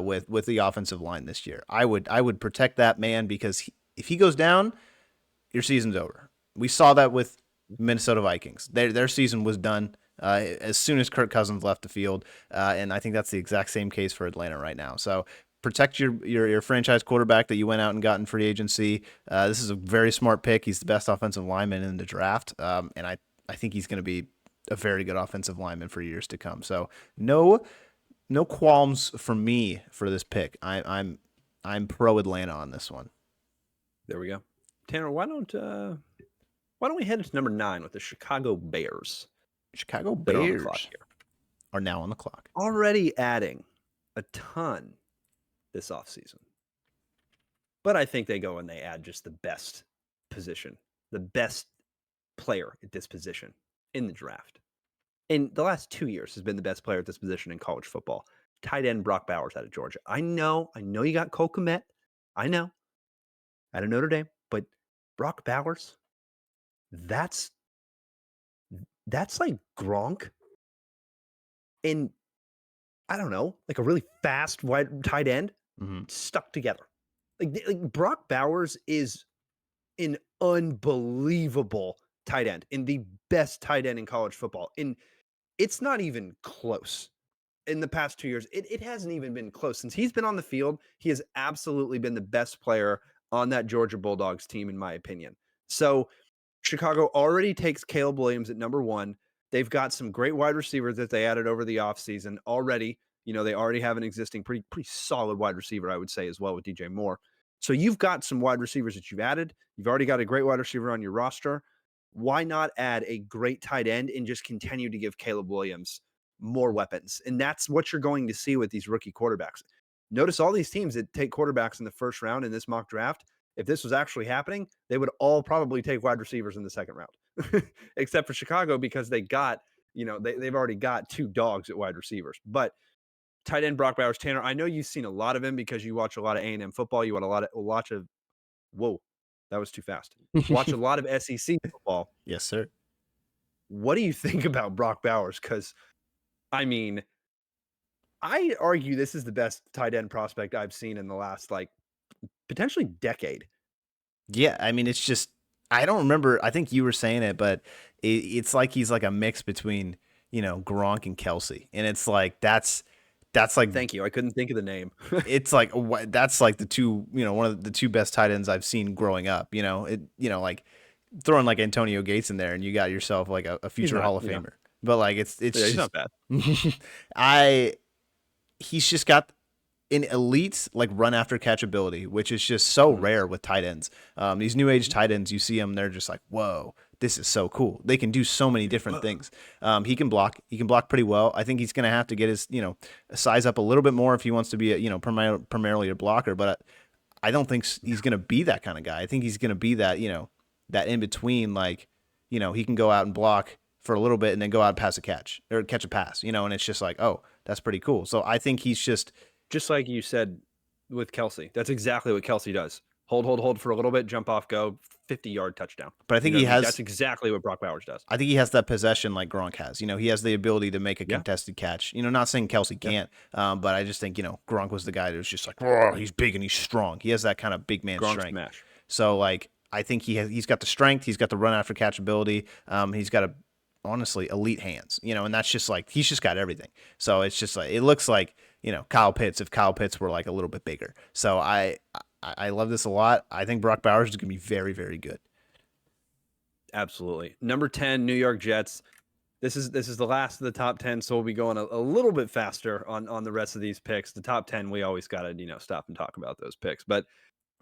with the offensive line this year. I would protect that man because if he goes down, your season's over. We saw that with Minnesota Vikings. Their season was done as soon as Kirk Cousins left the field, and I think that's the exact same case for Atlanta right now. So protect your franchise quarterback that you went out and got in free agency. This is a very smart pick. He's the best offensive lineman in the draft, and I think he's going to be a very good offensive lineman for years to come. So no qualms for me for this pick. I'm pro Atlanta on this one. There we go. Tanner, why don't we head to number 9 with the Chicago Bears? Chicago Bears are now on the clock. Already adding a ton this offseason. But I think they go and they add just the best position, the best player at this position in the draft. In the last 2 years has been the best player at this position in college football. Tight end Brock Bowers out of Georgia. I know you got Cole Kmet. I know. Out of Notre Dame. But Brock Bowers, that's like Gronk in, I don't know, like a really fast wide tight end stuck together. Like Brock Bowers is an unbelievable tight end and the best tight end in college football. And it's not even close. In the past 2 years, it hasn't even been close. Since he's been on the field, he has absolutely been the best player on that Georgia Bulldogs team, in my opinion. So Chicago already takes Caleb Williams at number 1. They've got some great wide receivers that they added over the offseason already. You know, they already have an existing pretty solid wide receiver, I would say, as well with DJ Moore. So you've got some wide receivers that you've added. You've already got a great wide receiver on your roster. Why not add a great tight end and just continue to give Caleb Williams more weapons? And that's what you're going to see with these rookie quarterbacks. Notice all these teams that take quarterbacks in the first round in this mock draft, if this was actually happening, they would all probably take wide receivers in the second round, except for Chicago because they got, you know, they've already got 2 dogs at wide receivers. But tight end Brock Bowers, Tanner, I know you've seen a lot of him because you watch a lot of A&M football. You watch whoa, that was too fast. Watch a lot of SEC football. Yes, sir. What do you think about Brock Bowers? Because, I mean, I argue this is the best tight end prospect I've seen in the last, like, potentially decade. Yeah, I mean, it's just, I don't remember. I think you were saying it, but it's like he's like a mix between, you know, Gronk and Kelsey. And it's like, that's like, thank you. I couldn't think of the name. It's like, that's like the two, you know, one of the 2 best tight ends I've seen growing up, you know, like throwing like Antonio Gates in there, and you got yourself like a He's future not, Hall of you know. Famer. But like it's Yeah, he's just not bad. I he's just got an elite like run after catch ability, which is just so Mhm. rare with tight ends. These new age tight ends, you see them, they're just like, whoa, this is so cool. They can do so many different Whoa. things. He can block. He can block pretty well. I think he's going to have to get his size up a little bit more if he wants to be a primarily a blocker. But I don't think he's going to be that kind of guy. I think he's going to be that that in between, like he can go out and block for a little bit and then go out and pass a catch or catch a pass, and it's just like, oh, that's pretty cool. So I think he's just Just like you said with Kelsey. That's exactly what Kelsey does. Hold for a little bit, jump off, go, 50-yard touchdown. but You know what I mean? That's exactly what Brock Bowers does. I think he has that possession like Gronk has. He has the ability to make a Yeah, contested catch. Not saying Kelsey yeah. can't, but I just think Gronk was the guy that was just like, "Whoa, he's big and he's strong. He has that kind of big man Gronk strength. smash. So like, I think he's got the strength. He's got the run after catch ability. He's got honestly elite hands. And that's just like he's just got everything. So it's just like it looks like Kyle Pitts if Kyle Pitts were like a little bit bigger. So I love this a lot. I think Brock Bowers is going to be very, very good. Absolutely. Number 10, New York Jets. This is the last of the top 10, so we'll be going a little bit faster on the rest of these picks. The top 10, we always got to stop and talk about those picks. But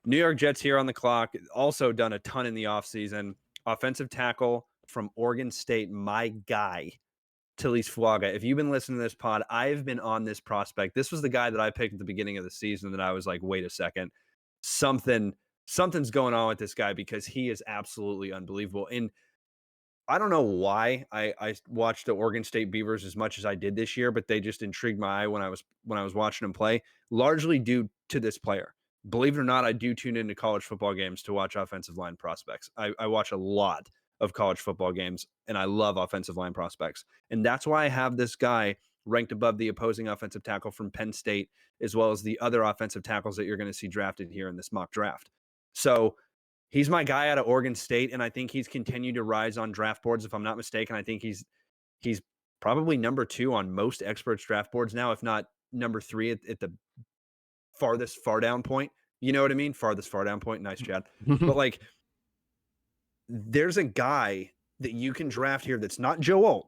New York Jets here on the clock, also done a ton in the offseason. Offensive tackle from Oregon State, my guy, Tilly Fuaga. If you've been listening to this pod, I've been on this prospect. This was the guy that I picked at the beginning of the season that I was like, wait a second, something's going on with this guy because he is absolutely unbelievable. And I don't know why I watched the Oregon State Beavers as much as I did this year, but they just intrigued my eye when I was watching them play, largely due to this player. Believe it or not, I do tune into college football games to watch offensive line prospects. I watch a lot of college football games, and I love offensive line prospects. And that's why I have this guy ranked above the opposing offensive tackle from Penn State, as well as the other offensive tackles that you're going to see drafted here in this mock draft. So he's my guy out of Oregon State, and I think he's continued to rise on draft boards. If I'm not mistaken, I think he's probably number 2 on most experts draft boards now, if not number 3 at the farthest far down point. You know what I mean? Farthest far down point. Nice, Chad. But like, there's a guy that you can draft here that's not Joe Alt,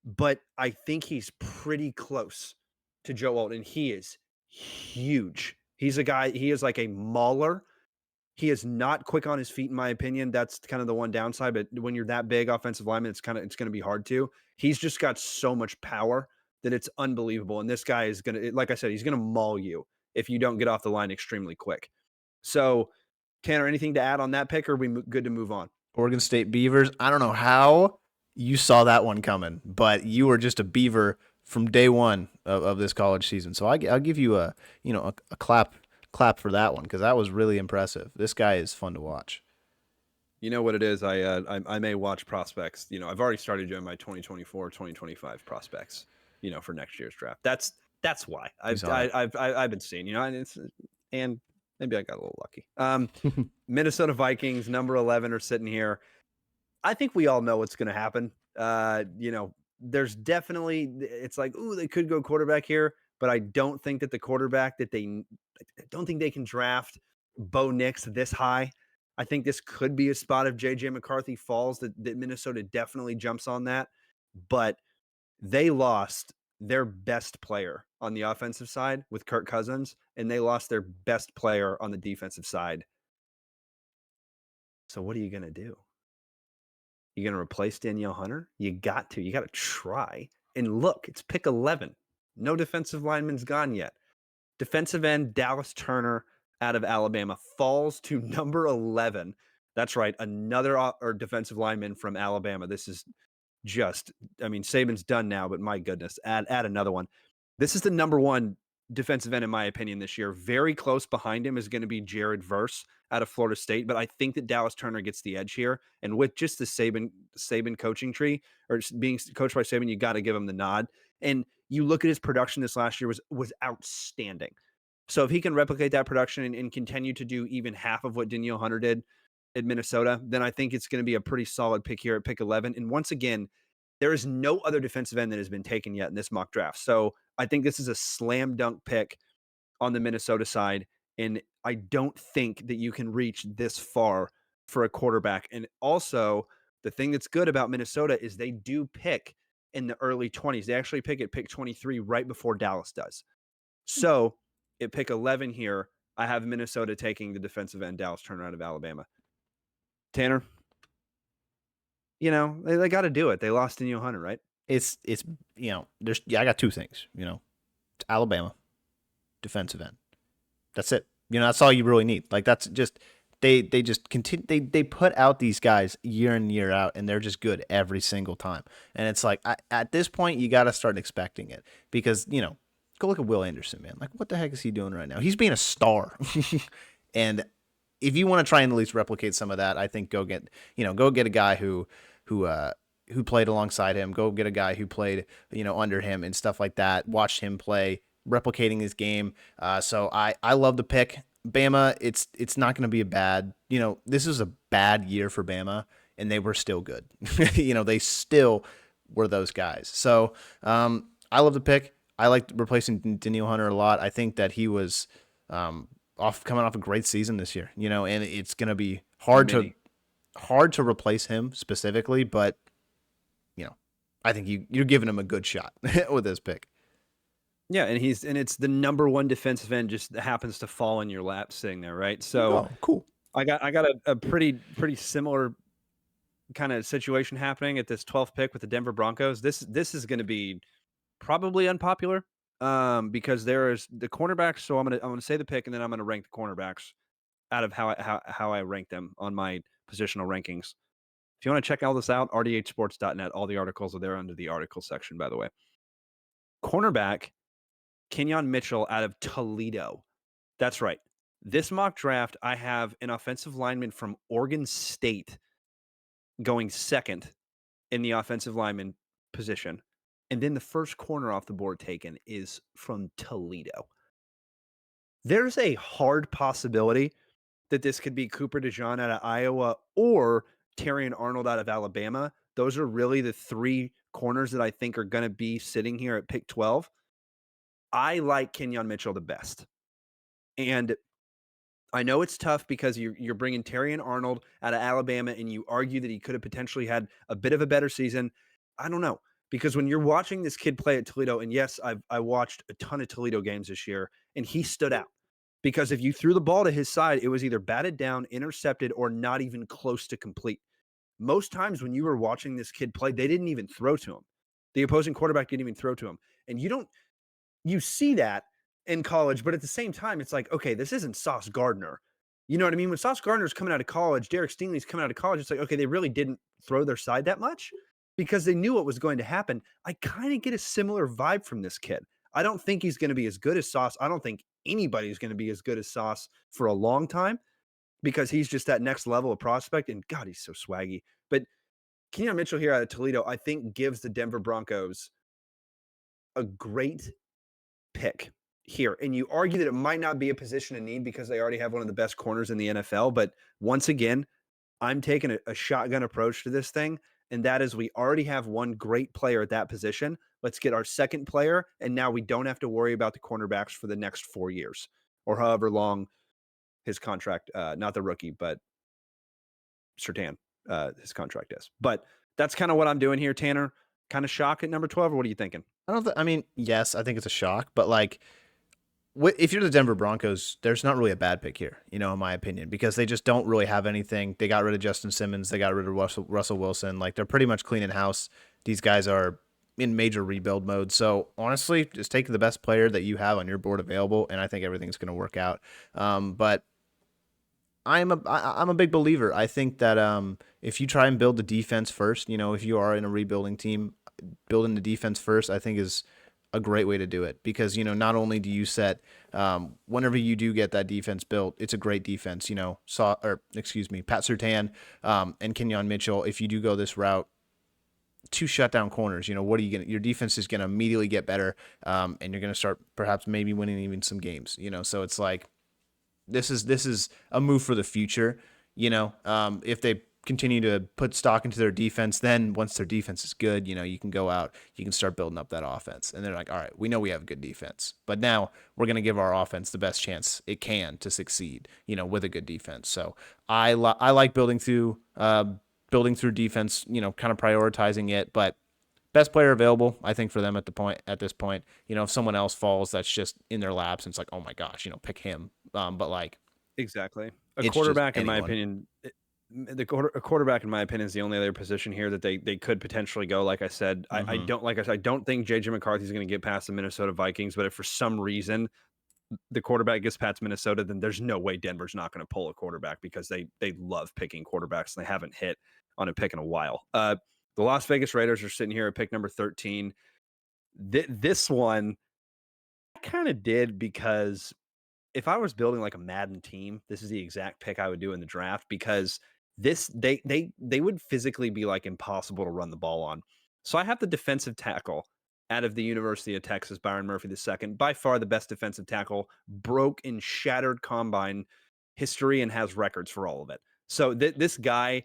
but I think he's pretty close to Joe Alt, and he is huge. He's a guy, he is like a mauler. He is not quick on his feet, in my opinion. That's kind of the one downside. But when you're that big offensive lineman, it's going to be hard to. He's just got so much power that it's unbelievable. And this guy is going to, like I said, he's going to maul you if you don't get off the line extremely quick. So, Tanner, anything to add on that pick, or are we good to move on? Oregon State Beavers. I don't know how you saw that one coming, but you were just a Beaver from day one of this college season. So I'll give you a clap for that one because that was really impressive. This guy is fun to watch. You know what it is? I may watch prospects. I've already started doing my 2024, 2025 prospects. For next year's draft. That's why I've been seeing. And maybe I got a little lucky. Minnesota Vikings, number 11, are sitting here. I think we all know what's going to happen. There's definitely, it's like, ooh, they could go quarterback here, but I don't think that the quarterback I don't think they can draft Bo Nix this high. I think this could be a spot if JJ McCarthy falls that Minnesota definitely jumps on that, but they lost their best player on the offensive side with Kirk Cousins, and they lost their best player on the defensive side. So what are you going to do? You going to replace Danielle Hunter? You got to try. And look, it's pick 11. No defensive lineman's gone yet. Defensive end Dallas Turner out of Alabama falls to number 11. That's right, another defensive lineman from Alabama. This is just, Saban's done now, but my goodness, add another one. This is the number 1 defensive end, in my opinion, this year. Very close behind him is going to be Jared Verse out of Florida State, but I think that Dallas Turner gets the edge here. And with just the Saban coaching tree, or being coached by Saban, you got to give him the nod. And you look at his production this last year was outstanding. So if he can replicate that production and continue to do even half of what Danielle Hunter did at Minnesota, then I think it's going to be a pretty solid pick here at pick 11. And once again, there is no other defensive end that has been taken yet in this mock draft. So I think this is a slam dunk pick on the Minnesota side. And I don't think that you can reach this far for a quarterback. And also, the thing that's good about Minnesota is they do pick in the early 20s. They actually pick at pick 23 right before Dallas does. So at pick 11 here, I have Minnesota taking the defensive end Dallas Turner out of Alabama. Tanner, they got to do it. They lost Danielle Hunter, right? It's I got two things. It's Alabama defensive end. That's it. That's all you really need. Like that's just they just continue. They put out these guys year in year out, and they're just good every single time. And it's like at this point, you got to start expecting it because go look at Will Anderson, man. Like what the heck is he doing right now? He's being a star, and if you want to try and at least replicate some of that, I think go get a guy who played alongside him. Go get a guy who played under him and stuff like that. Watch him play, replicating his game. So I love the pick. Bama, it's not going to be a bad. This is a bad year for Bama, and they were still good. They still were those guys. So I love the pick. I like replacing Danielle Hunter a lot. I think that he was coming off a great season this year. And it's going to be hard to replace him specifically, but I think you're giving him a good shot with this pick. Yeah, and it's the number one defensive end just happens to fall in your lap sitting there, right? So cool. I got a pretty similar kind of situation happening at this 12th pick with the Denver Broncos. This is going to be probably unpopular because there is the cornerbacks. So I'm gonna say the pick, and then I'm gonna rank the cornerbacks out of how I rank them on my positional rankings. If you want to check all this out, rdhsports.net, all the articles are there under the article section, by the way. Cornerback, Kenyon Mitchell out of Toledo. That's right. This mock draft, I have an offensive lineman from Oregon State going second in the offensive lineman position. And then the first corner off the board taken is from Toledo. There's a hard possibility that this could be Cooper DeJean out of Iowa or Terrion Arnold out of Alabama. Those are really the three corners that I think are going to be sitting here at pick 12. I like Kenyon Mitchell the best. And I know it's tough because you're bringing Terrion Arnold out of Alabama, and you argue that he could have potentially had a bit of a better season. I don't know. Because when you're watching this kid play at Toledo, and yes, I watched a ton of Toledo games this year, and he stood out. Because if you threw the ball to his side, it was either batted down, intercepted, or not even close to complete. Most times when you were watching this kid play, they didn't even throw to him. The opposing quarterback didn't even throw to him. And you see that in college, but at the same time, it's like, okay, this isn't Sauce Gardner. You know what I mean? When Sauce Gardner's coming out of college, Derek Stingley's coming out of college, it's like, okay, they really didn't throw their side that much because they knew what was going to happen. I kind of get a similar vibe from this kid. I don't think he's going to be as good as Sauce. I don't think anybody's going to be as good as Sauce for a long time because he's just that next level of prospect. And God, he's so swaggy. But Kenyon Mitchell here out of Toledo, I think gives the Denver Broncos a great pick here. And you argue that it might not be a position of need because they already have one of the best corners in the NFL. But once again, I'm taking a shotgun approach to this thing. And that is we already have one great player at that position. Let's get our second player. And now we don't have to worry about the cornerbacks for the next 4 years or however long his contract, not the rookie, but Surtain, his contract is. But that's kind of what I'm doing here, Tanner. Kind of shock at number 12, or what are you thinking? Yes, I think it's a shock, but like, if you're the Denver Broncos, there's not really a bad pick here, in my opinion, because they just don't really have anything. They got rid of Justin Simmons. They got rid of Russell Wilson. Like, they're pretty much cleaning house. These guys are in major rebuild mode. So, honestly, just take the best player that you have on your board available, and I think everything's going to work out. But I'm a big believer. I think that if you try and build the defense first, if you are in a rebuilding team, building the defense first, I think is a great way to do it because, not only do you set, whenever you do get that defense built, it's a great defense, Pat Surtain, and Kenyon Mitchell. If you do go this route, 2 shutdown corners, what are you going to, your defense is going to immediately get better. And you're going to start perhaps maybe winning even some games, so it's like, this is a move for the future, if they continue to put stock into their defense. Then once their defense is good, you can go out, you can start building up that offense. And they're like, all right, we know we have a good defense, but now we're going to give our offense the best chance it can to succeed, with a good defense. So I like building through defense, kind of prioritizing it, but best player available, I think, for them at this point. If someone else falls, that's just in their laps, and it's like, oh my gosh, pick him. But like, Exactly. A it's just quarterback, in my anyone. opinion, a quarterback, in my opinion, is the only other position here that they could potentially go. Like I said, I don't I don't think JJ McCarthy is going to get past the Minnesota Vikings. But if for some reason the quarterback gets past Minnesota, then there's no way Denver's not going to pull a quarterback because they love picking quarterbacks and they haven't hit on a pick in a while. The Las Vegas Raiders are sitting here at pick number 13. This one I kind of did because if I was building like a Madden team, this is the exact pick I would do in the draft because they would physically be like impossible to run the ball on. So I have the defensive tackle out of the University of Texas, Byron Murphy II, by far the best defensive tackle, broke and shattered combine history and has records for all of it. So this guy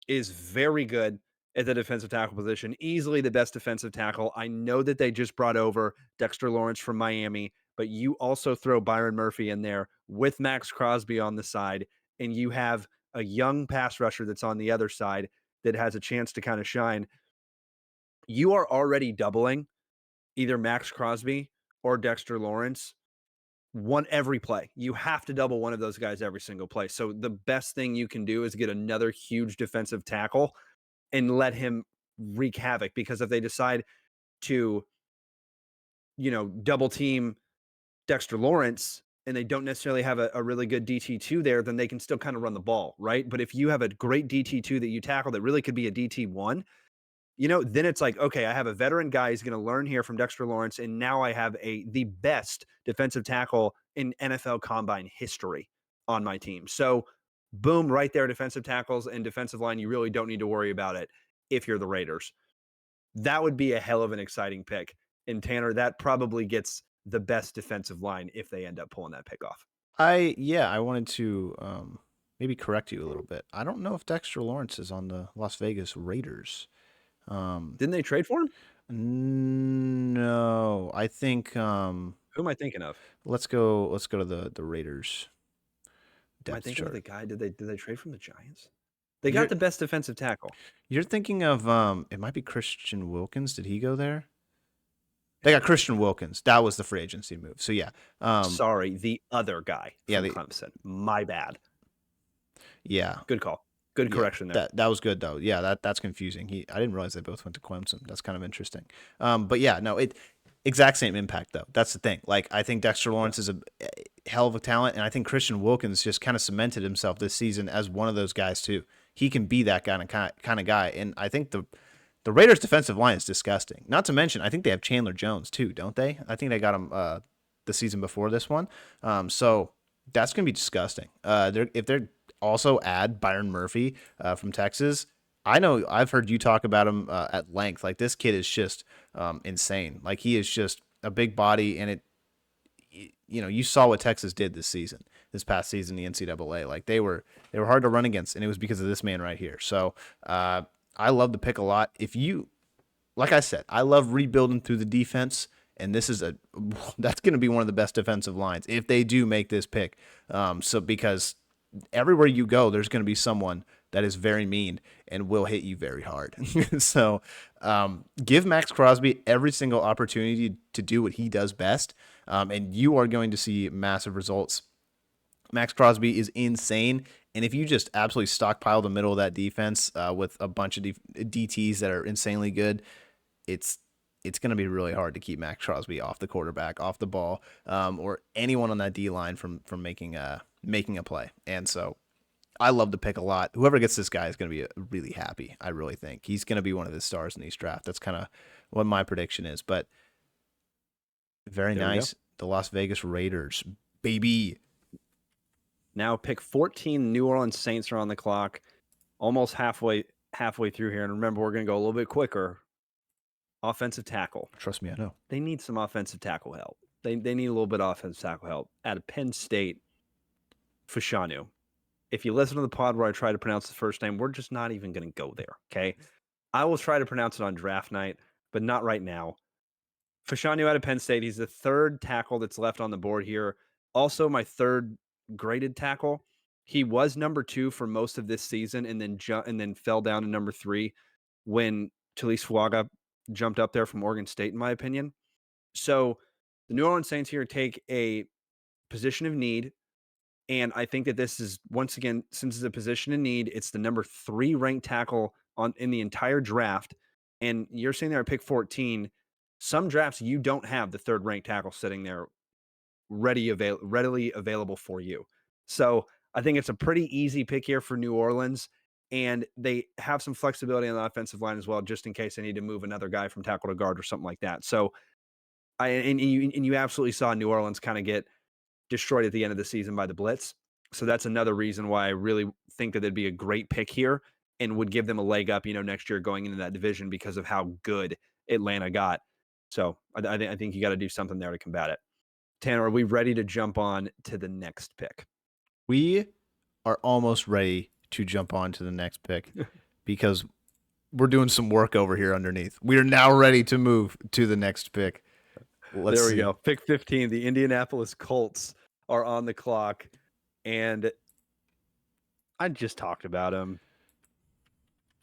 is very good at the defensive tackle position, easily the best defensive tackle. I know that they just brought over Dexter Lawrence from Miami, but you also throw Byron Murphy in there with Max Crosby on the side, and you have a young pass rusher that's on the other side that has a chance to kind of shine. You are already doubling either Max Crosby or Dexter Lawrence every play. You have to double one of those guys every single play. So the best thing you can do is get another huge defensive tackle and let him wreak havoc, because if they decide to, double team Dexter Lawrence and they don't necessarily have a really good DT2 there, then they can still kind of run the ball, right? But if you have a great DT2 that you tackle that really could be a DT1, then it's like, okay, I have a veteran guy who's going to learn here from Dexter Lawrence, and now I have the best defensive tackle in NFL Combine history on my team. So, boom, right there, defensive tackles and defensive line. You really don't need to worry about it if you're the Raiders. That would be a hell of an exciting pick. And Tanner, that probably gets the best defensive line if they end up pulling that pick off. I wanted to maybe correct you a little bit. I don't know if Dexter Lawrence is on the Las Vegas Raiders. Didn't they trade for him? No, I think. Who am I thinking of? Let's go to the Raiders. Am I thinking of chart. the guy? Did they trade from the Giants? They got the best defensive tackle. You're thinking of it might be Christian Wilkins. Did he go there? They got Christian Wilkins. That was the free agency move. So yeah. Sorry, the other guy from Clemson. My bad. Yeah. Good call. Good correction there. That was good though. Yeah, that's confusing. I didn't realize they both went to Clemson. That's kind of interesting. But yeah, no, exact same impact though. That's the thing. Like, I think Dexter Lawrence is a hell of a talent, and I think Christian Wilkins just kind of cemented himself this season as one of those guys too. He can be that kind of guy, and I think the Raiders' defensive line is disgusting. Not to mention, I think they have Chandler Jones too, don't they? I think they got him the season before this one. So that's gonna be disgusting. If they're also add Byron Murphy from Texas. I know I've heard you talk about him at length. Like, this kid is just insane. Like, he is just a big body, and you saw what Texas did this past season, the NCAA. Like, they were hard to run against, and it was because of this man right here. So I love the pick a lot. Like I said, I love rebuilding through the defense. And this is that's going to be one of the best defensive lines if they do make this pick. So because everywhere you go, there's going to be someone that is very mean and will hit you very hard. So give Max Crosby every single opportunity to do what he does best, and you are going to see massive results. Max Crosby is insane, and if you just absolutely stockpile the middle of that defense with a bunch of DTs that are insanely good, it's going to be really hard to keep Max Crosby off the quarterback, off the ball, or anyone on that D line from making a play. And so I love the pick a lot. Whoever gets this guy is going to be really happy. I really think he's going to be one of the stars in these draft. That's kind of what my prediction is. But very nice. The Las Vegas Raiders, baby. Now pick 14, New Orleans Saints are on the clock, almost halfway through here. And remember, we're going to go a little bit quicker. Offensive tackle. Trust me, I know. They need some offensive tackle help. They need a little bit of offensive tackle help. Out of Penn State, Fashanu If you listen to the pod where I try to pronounce the first name, we're just not even going to go there. Okay. I will try to pronounce it on draft night, but not right now. Fashanu out of Penn State. He's the third tackle that's left on the board here. Also, my third graded tackle. He was number 2 for most of this season, and then fell down to number 3 when Talise Fuaga jumped up there from Oregon State, in my opinion. So the New Orleans Saints here take a position of need, and I think that this is, once again, since it's a position of need, it's the number 3 ranked tackle in the entire draft. And you're sitting there at pick 14. Some drafts you don't have the 3rd ranked tackle sitting there readily available for you. So I think it's a pretty easy pick here for New Orleans, and they have some flexibility on the offensive line as well, just in case they need to move another guy from tackle to guard or something like that. So you absolutely saw New Orleans kind of get destroyed at the end of the season by the blitz. So that's another reason why I really think that they'd be a great pick here and would give them a leg up, next year going into that division because of how good Atlanta got. So I think you got to do something there to combat it. Tanner, are we ready to jump on to the next pick? We are almost ready to jump on to the next pick because we're doing some work over here underneath. We are now ready to move to the next pick. There we go. Pick 15. The Indianapolis Colts are on the clock, and I just talked about him.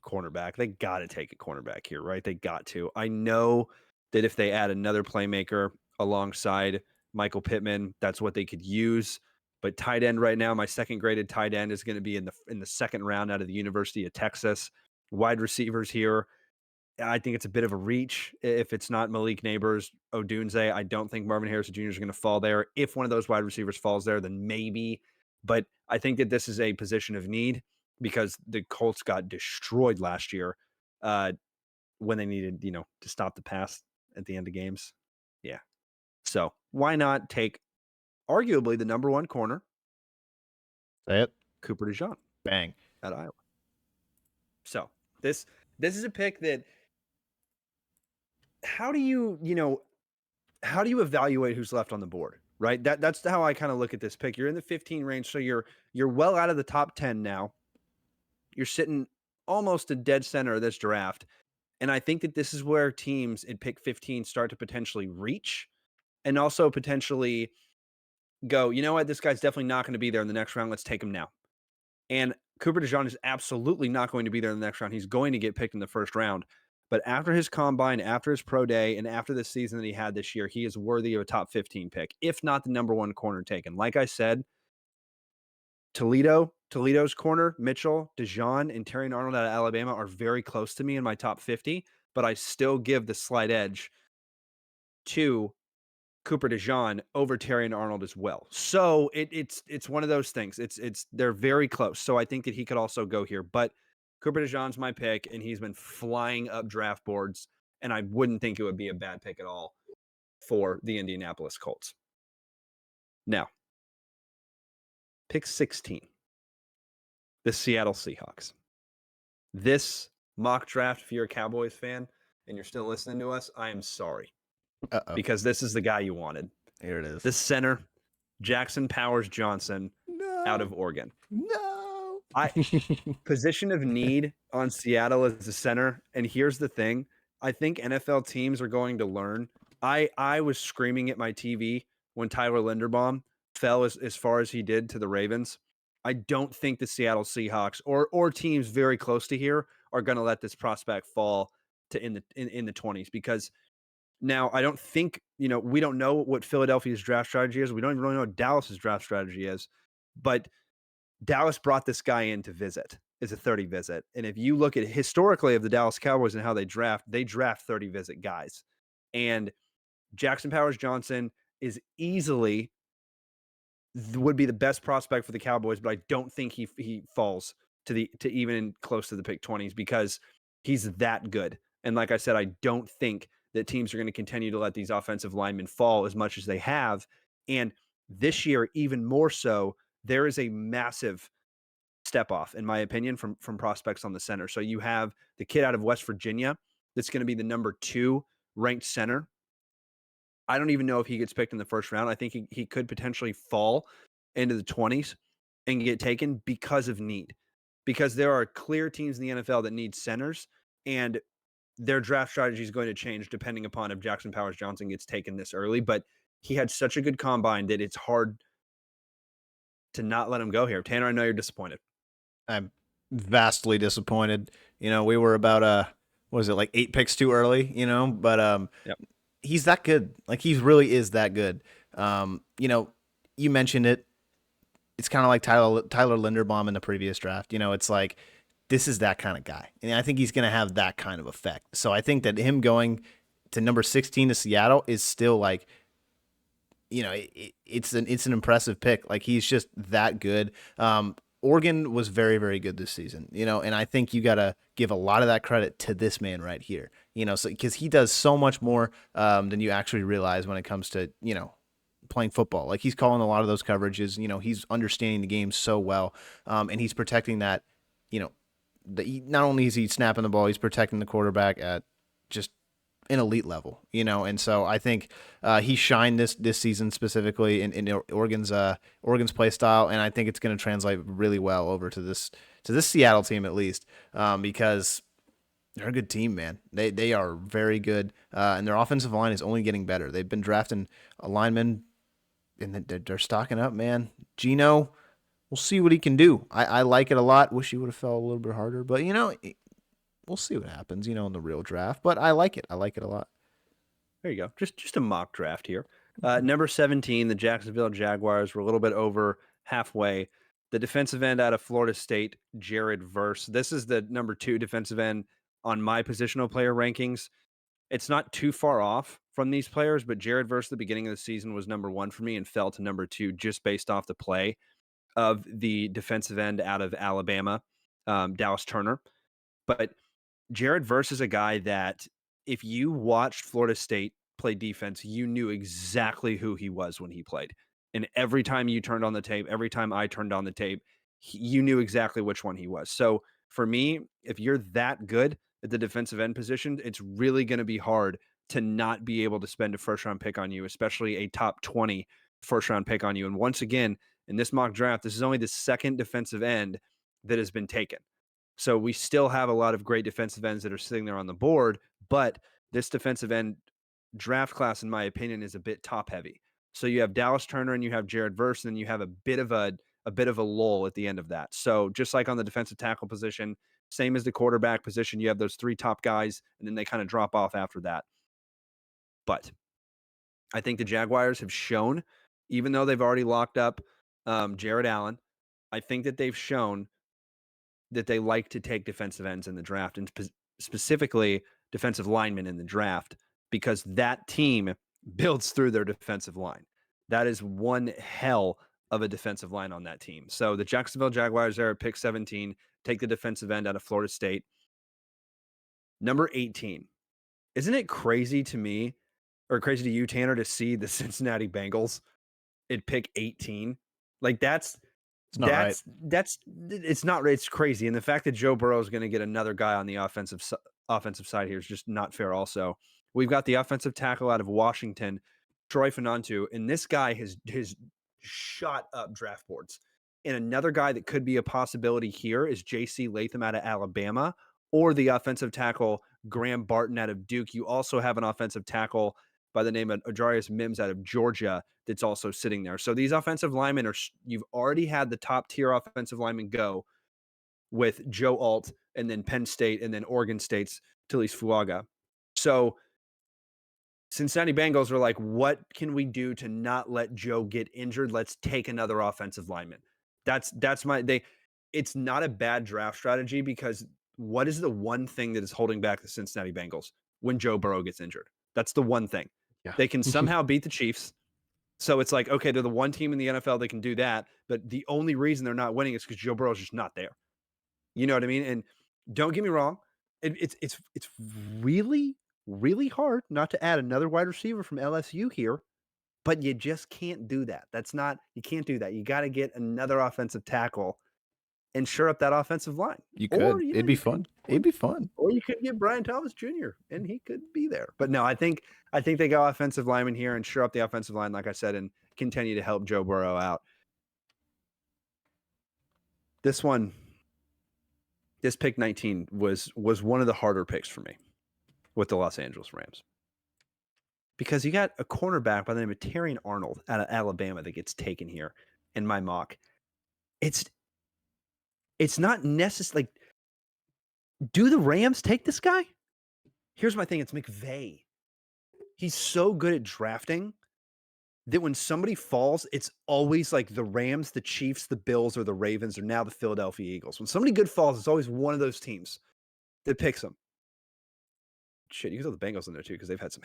Cornerback. They got to take a cornerback here, right? They got to. I know that if they add another playmaker alongside Michael Pittman, that's what they could use. But tight end right now, my second graded tight end is going to be in the second round out of the University of Texas. Wide receivers here, I think it's a bit of a reach. If it's not Malik Neighbors, Odunze, I don't think Marvin Harrison Jr. is going to fall there. If one of those wide receivers falls there, then maybe. But I think that this is a position of need because the Colts got destroyed last year when they needed, to stop the pass at the end of games. Yeah. So why not take arguably the number 1 corner? Say it. Cooper DeJean. Bang. At Iowa. So this is a pick that, how do you evaluate who's left on the board, right? That's how I kind of look at this pick. You're in the 15 range, so you're well out of the top 10 now. You're sitting almost a dead center of this draft. And I think that this is where teams in pick 15 start to potentially reach and also potentially go, you know what, this guy's definitely not going to be there in the next round. Let's take him now. And Cooper DeJean is absolutely not going to be there in the next round. He's going to get picked in the first round. But after his combine, after his pro day, and after the season that he had this year, he is worthy of a top 15 pick, if not the number 1 corner taken. Like I said, Toledo's corner, Mitchell, DeJean, and Terrion Arnold out of Alabama are very close to me in my top 50, but I still give the slight edge to Cooper DeJean over Terrion Arnold as well. So it's one of those things. They're very close. So I think that he could also go here, but Cooper DeJean's my pick, and he's been flying up draft boards, and I wouldn't think it would be a bad pick at all for the Indianapolis Colts. Now, pick 16, the Seattle Seahawks. This mock draft, if you're a Cowboys fan and you're still listening to us, I am sorry. Uh-oh. Because this is the guy you wanted. Here it is. The center, Jackson Powers Johnson, out of Oregon. No. Position of need on Seattle as a center. And here's the thing. I think NFL teams are going to learn. I was screaming at my TV when Tyler Linderbaum fell as far as he did to the Ravens. I don't think the Seattle Seahawks or teams very close to here are going to let this prospect fall to in the 20s, because now I don't think, we don't know what Philadelphia's draft strategy is. We don't even really know what Dallas's draft strategy is, but Dallas brought this guy in to visit. It's a 30 visit. And if you look at historically of the Dallas Cowboys and how they draft 30 visit guys. And Jackson Powers Johnson is easily would be the best prospect for the Cowboys, but I don't think he falls to even close to the pick 20s because he's that good. And like I said, I don't think that teams are going to continue to let these offensive linemen fall as much as they have. And this year, even more so, there is a massive step off, in my opinion, from prospects on the center. So you have the kid out of West Virginia that's going to be the number 2 ranked center. I don't even know if he gets picked in the first round. I think he could potentially fall into the 20s. and get taken because of need. Because there are clear teams in the NFL that need centers, and their draft strategy is going to change depending upon if Jackson Powers Johnson gets taken this early. But he had such a good combine that it's hard to not let him go here. Tanner, I know you're disappointed. I'm vastly disappointed. We were about what was it, like 8 picks too early, but Yep. he's that good. Like, he really is that good. You mentioned it. It's kind of like Tyler Linderbaum in the previous draft. It's like, this is that kind of guy. And I think he's going to have that kind of effect. So I think that him going to number 16 to Seattle is still like, it's an impressive pick. Like, he's just that good. Oregon was very, very good this season, and I think you got to give a lot of that credit to this man right here, so because he does so much more than you actually realize when it comes to, playing football. Like, he's calling a lot of those coverages, he's understanding the game so well, and he's protecting that, not only is he snapping the ball, he's protecting the quarterback at just an elite level, and so I think he shined this season specifically in Oregon's play style, and I think it's going to translate really well over to this Seattle team at least, because they're a good team, man. They are very good, and their offensive line is only getting better. They've been drafting a lineman, and they're stocking up, man. Geno, we'll see what he can do. I like it a lot. Wish he would have fell a little bit harder, but we'll see what happens, in the real draft. But I like it. I like it a lot. There you go. Just a mock draft here. Number 17, the Jacksonville Jaguars were a little bit over halfway. The defensive end out of Florida State, Jared Verse. This is the number 2 defensive end on my positional player rankings. It's not too far off from these players, but Jared Verse at the beginning of the season was number 1 for me and fell to number 2 just based off the play of the defensive end out of Alabama, Dallas Turner. But Jared Verse is a guy that if you watched Florida State play defense, you knew exactly who he was when he played. And every time you turned on the tape, every time I turned on the tape, you knew exactly which one he was. So for me, if you're that good at the defensive end position, it's really going to be hard to not be able to spend a first round pick on you, especially a top 20 first round pick on you. And once again, in this mock draft, this is only the second defensive end that has been taken. So we still have a lot of great defensive ends that are sitting there on the board, but this defensive end draft class, in my opinion, is a bit top heavy. So you have Dallas Turner and you have Jared Verse, and then you have a bit of a lull at the end of that. So just like on the defensive tackle position, same as the quarterback position, you have those 3 top guys, and then they kind of drop off after that. But I think the Jaguars have shown, even though they've already locked up Jared Allen, I think that they've shown that they like to take defensive ends in the draft, and specifically defensive linemen in the draft, because that team builds through their defensive line. That is one hell of a defensive line on that team. So the Jacksonville Jaguars there at pick 17, take the defensive end out of Florida State. Number 18. Isn't it crazy to me, or crazy to you, Tanner, to see the Cincinnati Bengals at pick 18? Like, it's not right. It's crazy. And the fact that Joe Burrow is going to get another guy on the offensive side here is just not fair. Also, we've got the offensive tackle out of Washington, Troy Fonantu, and this guy has shot up draft boards. And another guy that could be a possibility here is J.C. Latham out of Alabama, or the offensive tackle Graham Barton out of Duke. You also have an offensive tackle by the name of Adarius Mims out of Georgia that's also sitting there. So these offensive linemen you've already had the top tier offensive linemen go with Joe Alt, and then Penn State, and then Oregon State's Taliese Fuaga. So Cincinnati Bengals are like, what can we do to not let Joe get injured? Let's take another offensive lineman. It's not a bad draft strategy, because what is the one thing that is holding back the Cincinnati Bengals when Joe Burrow gets injured? That's the one thing. Yeah. They can somehow beat the Chiefs. So it's like, okay, they're the one team in the NFL that can do that. But the only reason they're not winning is because Joe Burrow's just not there. You know what I mean? And don't get me wrong. It's really, really hard not to add another wide receiver from LSU here. But you just can't do that. You can't do that. You got to get another offensive tackle and shore up that offensive line. You could. It'd be fun. It'd be fun. Or you could get Brian Thomas Jr. and he could be there. But no, I think they go offensive lineman here and shore up the offensive line, like I said, and continue to help Joe Burrow out. This pick 19 was one of the harder picks for me with the Los Angeles Rams. Because you got a cornerback by the name of Terrion Arnold out of Alabama that gets taken here in my mock. It's not necessary. Like, do the Rams take this guy? Here's my thing. It's McVay. He's so good at drafting that when somebody falls, it's always like the Rams, the Chiefs, the Bills, or the Ravens, or now the Philadelphia Eagles. When somebody good falls, it's always one of those teams that picks them. Shit, you can throw the Bengals in there too because they've had some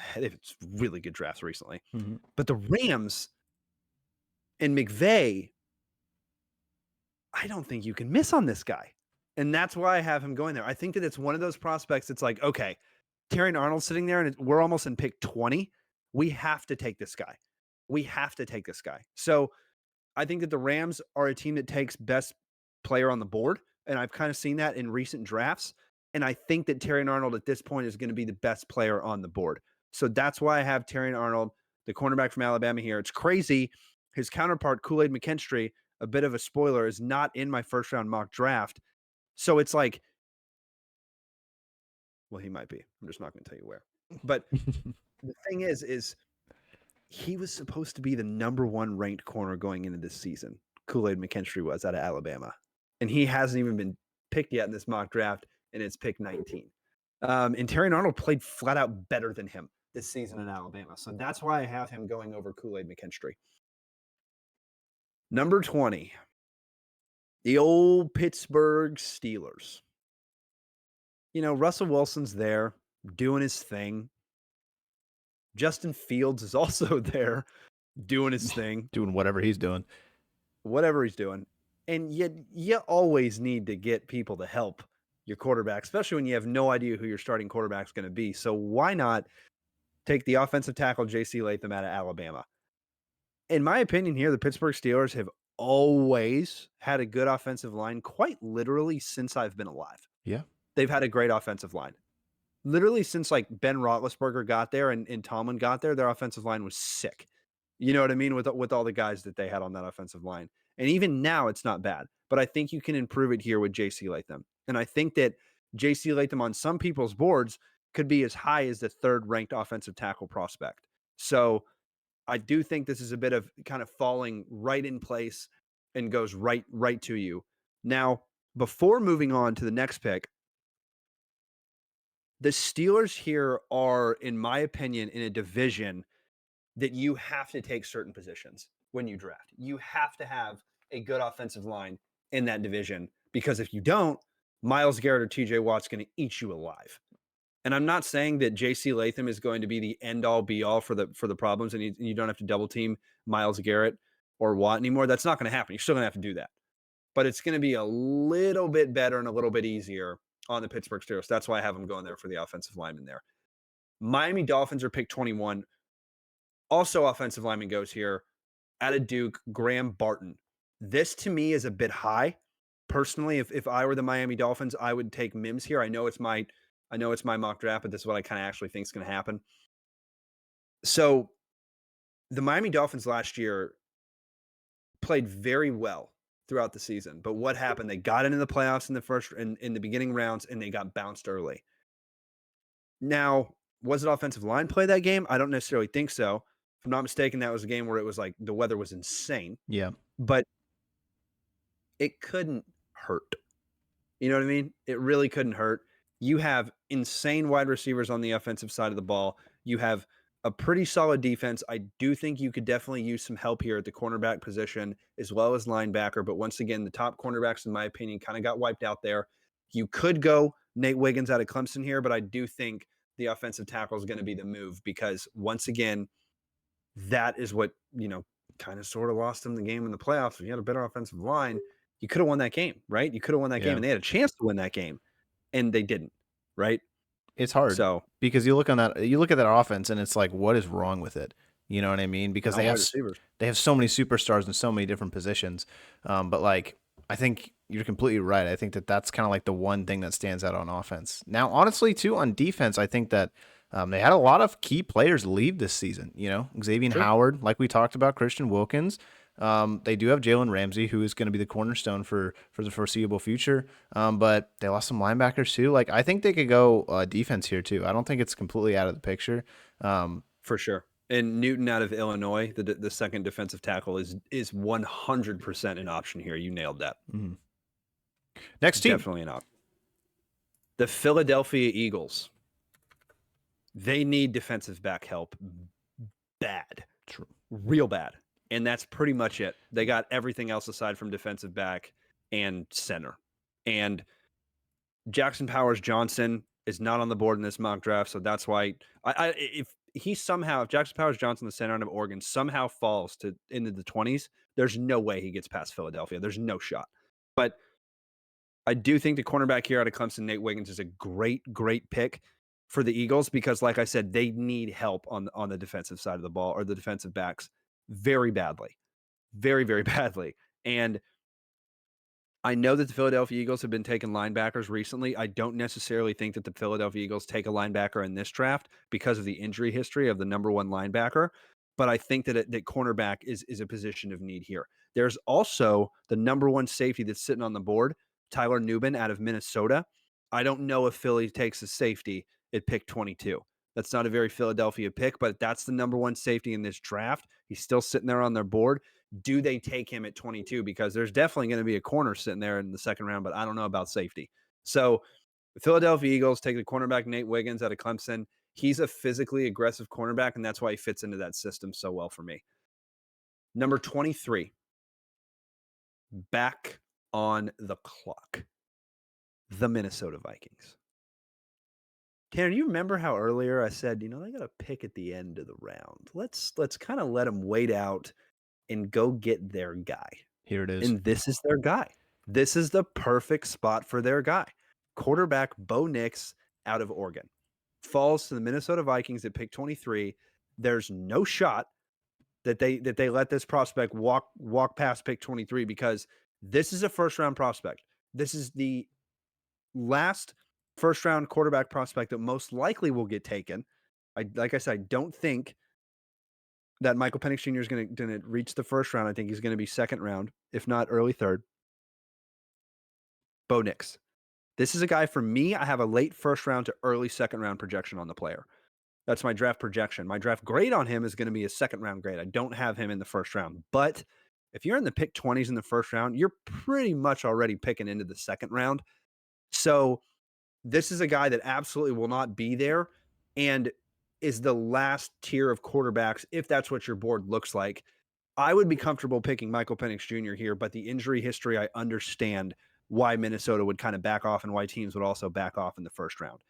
really good drafts recently. Mm-hmm. But the Rams and McVay, I don't think you can miss on this guy. And that's why I have him going there. I think that it's one of those prospects. It's like, okay, Terrion Arnold's sitting there and we're almost in pick 20. We have to take this guy. So I think that the Rams are a team that takes best player on the board. And I've kind of seen that in recent drafts. And I think that Terrion Arnold at this point is going to be the best player on the board. So that's why I have Terrion Arnold, the cornerback from Alabama here. It's crazy. His counterpart, Kool-Aid McKinstry, a bit of a spoiler, is not in my first round mock draft. So it's like, well, he might be. I'm just not going to tell you where. But the thing is he was supposed to be the number 1 ranked corner going into this season. Kool-Aid McKinstry was out of Alabama. And he hasn't even been picked yet in this mock draft, and it's pick 19. And Terrion Arnold played flat out better than him this season in Alabama. So that's why I have him going over Kool-Aid McKinstry. Number 20, the old Pittsburgh Steelers. You know, Russell Wilson's there doing his thing. Justin Fields is also there doing his thing. Doing whatever he's doing. And yet you always need to get people to help your quarterback, especially when you have no idea who your starting quarterback's going to be. So why not take the offensive tackle J.C. Latham out of Alabama? In my opinion here, the Pittsburgh Steelers have always had a good offensive line, quite literally since I've been alive. Yeah. They've had a great offensive line. Literally since like Ben Roethlisberger got there and Tomlin got there, their offensive line was sick. You know what I mean? With all the guys that they had on that offensive line. And even now it's not bad, but I think you can improve it here with J.C. Latham. And I think that J.C. Latham on some people's boards could be as high as the 3rd ranked offensive tackle prospect. So I do think this is a bit of kind of falling right in place and goes right to you. Now, before moving on to the next pick, the Steelers here are, in my opinion, in a division that you have to take certain positions when you draft. You have to have a good offensive line in that division, because if you don't, Myles Garrett or TJ Watt's going to eat you alive. And I'm not saying that J.C. Latham is going to be the end all be all for the problems, and you don't have to double team Myles Garrett or Watt anymore. That's not going to happen. You're still going to have to do that. But it's going to be a little bit better and a little bit easier on the Pittsburgh Steelers. That's why I have them going there for the offensive lineman there. Miami Dolphins are pick 21. Also offensive lineman goes here. Out of Duke, Graham Barton. This to me is a bit high. Personally, if I were the Miami Dolphins, I would take Mims here. I know it's my mock draft, but this is what I kind of actually think is going to happen. So the Miami Dolphins last year played very well throughout the season. But what happened? They got into the playoffs in the beginning rounds, and they got bounced early. Now, was it offensive line play that game? I don't necessarily think so. If I'm not mistaken, that was a game where it was like the weather was insane. Yeah. But it couldn't hurt. You know what I mean? It really couldn't hurt. You have insane wide receivers on the offensive side of the ball. You have a pretty solid defense. I do think you could definitely use some help here at the cornerback position as well as linebacker. But once again, the top cornerbacks, in my opinion, kind of got wiped out there. You could go Nate Wiggins out of Clemson here, but I do think the offensive tackle is going to be the move, because once again, that is what, kind of sort of lost them the game in the playoffs. If you had a better offensive line, you could have won that game, right? You could have won that game, and they had a chance to win that game, and they didn't, right? It's hard because you look at that offense and it's like, what is wrong with it? You know what I mean? Because they have so many superstars in so many different positions. But like, I think you're completely right. I think that that's kind of like the one thing that stands out on offense. Now, honestly, too, on defense, I think that They had a lot of key players leave this season. Xavier Sure. Howard, like we talked about, Christian Wilkins. They do have Jalen Ramsey, who is going to be the cornerstone for the foreseeable future. But they lost some linebackers too. Like, I think they could go defense here too. I don't think it's completely out of the picture. For sure. And Newton out of Illinois, the second defensive tackle, is 100% an option here. You nailed that. Mhm. Next team. Definitely an option. The Philadelphia Eagles. They need defensive back help bad. True. Real bad. And that's pretty much it. They got everything else aside from defensive back and center. And Jackson Powers Johnson is not on the board in this mock draft, so that's why if Jackson Powers Johnson, the center out of Oregon, somehow falls to into the 20s, there's no way he gets past Philadelphia. There's no shot. But I do think the cornerback here out of Clemson, Nate Wiggins, is a great pick for the Eagles because, like I said, they need help on the defensive side of the ball, or the defensive backs, very badly, very, very badly. And I know that the Philadelphia Eagles have been taking linebackers recently. I don't necessarily think that the Philadelphia Eagles take a linebacker in this draft because of the injury history of the number one linebacker. But I think that that cornerback is a position of need here. There's also the number one safety that's sitting on the board, Tyler Nubin out of Minnesota. I don't know if Philly takes a safety at pick 22. That's not a very Philadelphia pick, but that's the number one safety in this draft. He's still sitting there on their board. Do they take him at 22? Because there's definitely going to be a corner sitting there in the second round, but I don't know about safety. So the Philadelphia Eagles take the cornerback Nate Wiggins out of Clemson. He's a physically aggressive cornerback, and that's why he fits into that system so well for me. Number 23, back on the clock, the Minnesota Vikings. Tanner, you remember how earlier I said, they got a pick at the end of the round. Let's kind of let them wait out and go get their guy. Here it is. And this is their guy. This is the perfect spot for their guy. Quarterback Bo Nix out of Oregon falls to the Minnesota Vikings at pick 23. There's no shot that they let this prospect walk past pick 23 because this is a first round prospect. This is the last first round quarterback prospect that most likely will get taken. Like I said, I don't think that Michael Penix Jr. is going to reach the first round. I think he's going to be second round, if not early third. Bo Nix. This is a guy, for me, I have a late first round to early second round projection on the player. That's my draft projection. My draft grade on him is going to be a second round grade. I don't have him in the first round. But if you're in the pick 20s in the first round, you're pretty much already picking into the second round. So this is a guy that absolutely will not be there and is the last tier of quarterbacks, if that's what your board looks like. I would be comfortable picking Michael Penix Jr. here, but the injury history, I understand why Minnesota would kind of back off and why teams would also back off in the first round.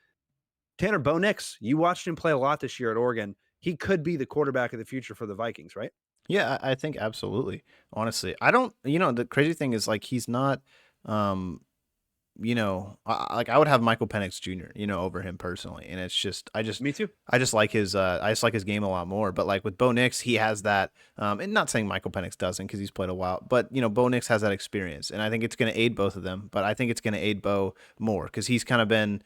Tanner, Bo Nix, you watched him play a lot this year at Oregon. He could be the quarterback of the future for the Vikings, right? Yeah, I think absolutely. Honestly, I don't. The crazy thing is, like, he's not. I would have Michael Penix Jr. Over him personally, and it's just Me too. I just like his game a lot more. But like with Bo Nix, he has that. And not saying Michael Penix doesn't because he's played a while, but Bo Nix has that experience, and I think it's going to aid both of them. But I think it's going to aid Bo more because he's kind of been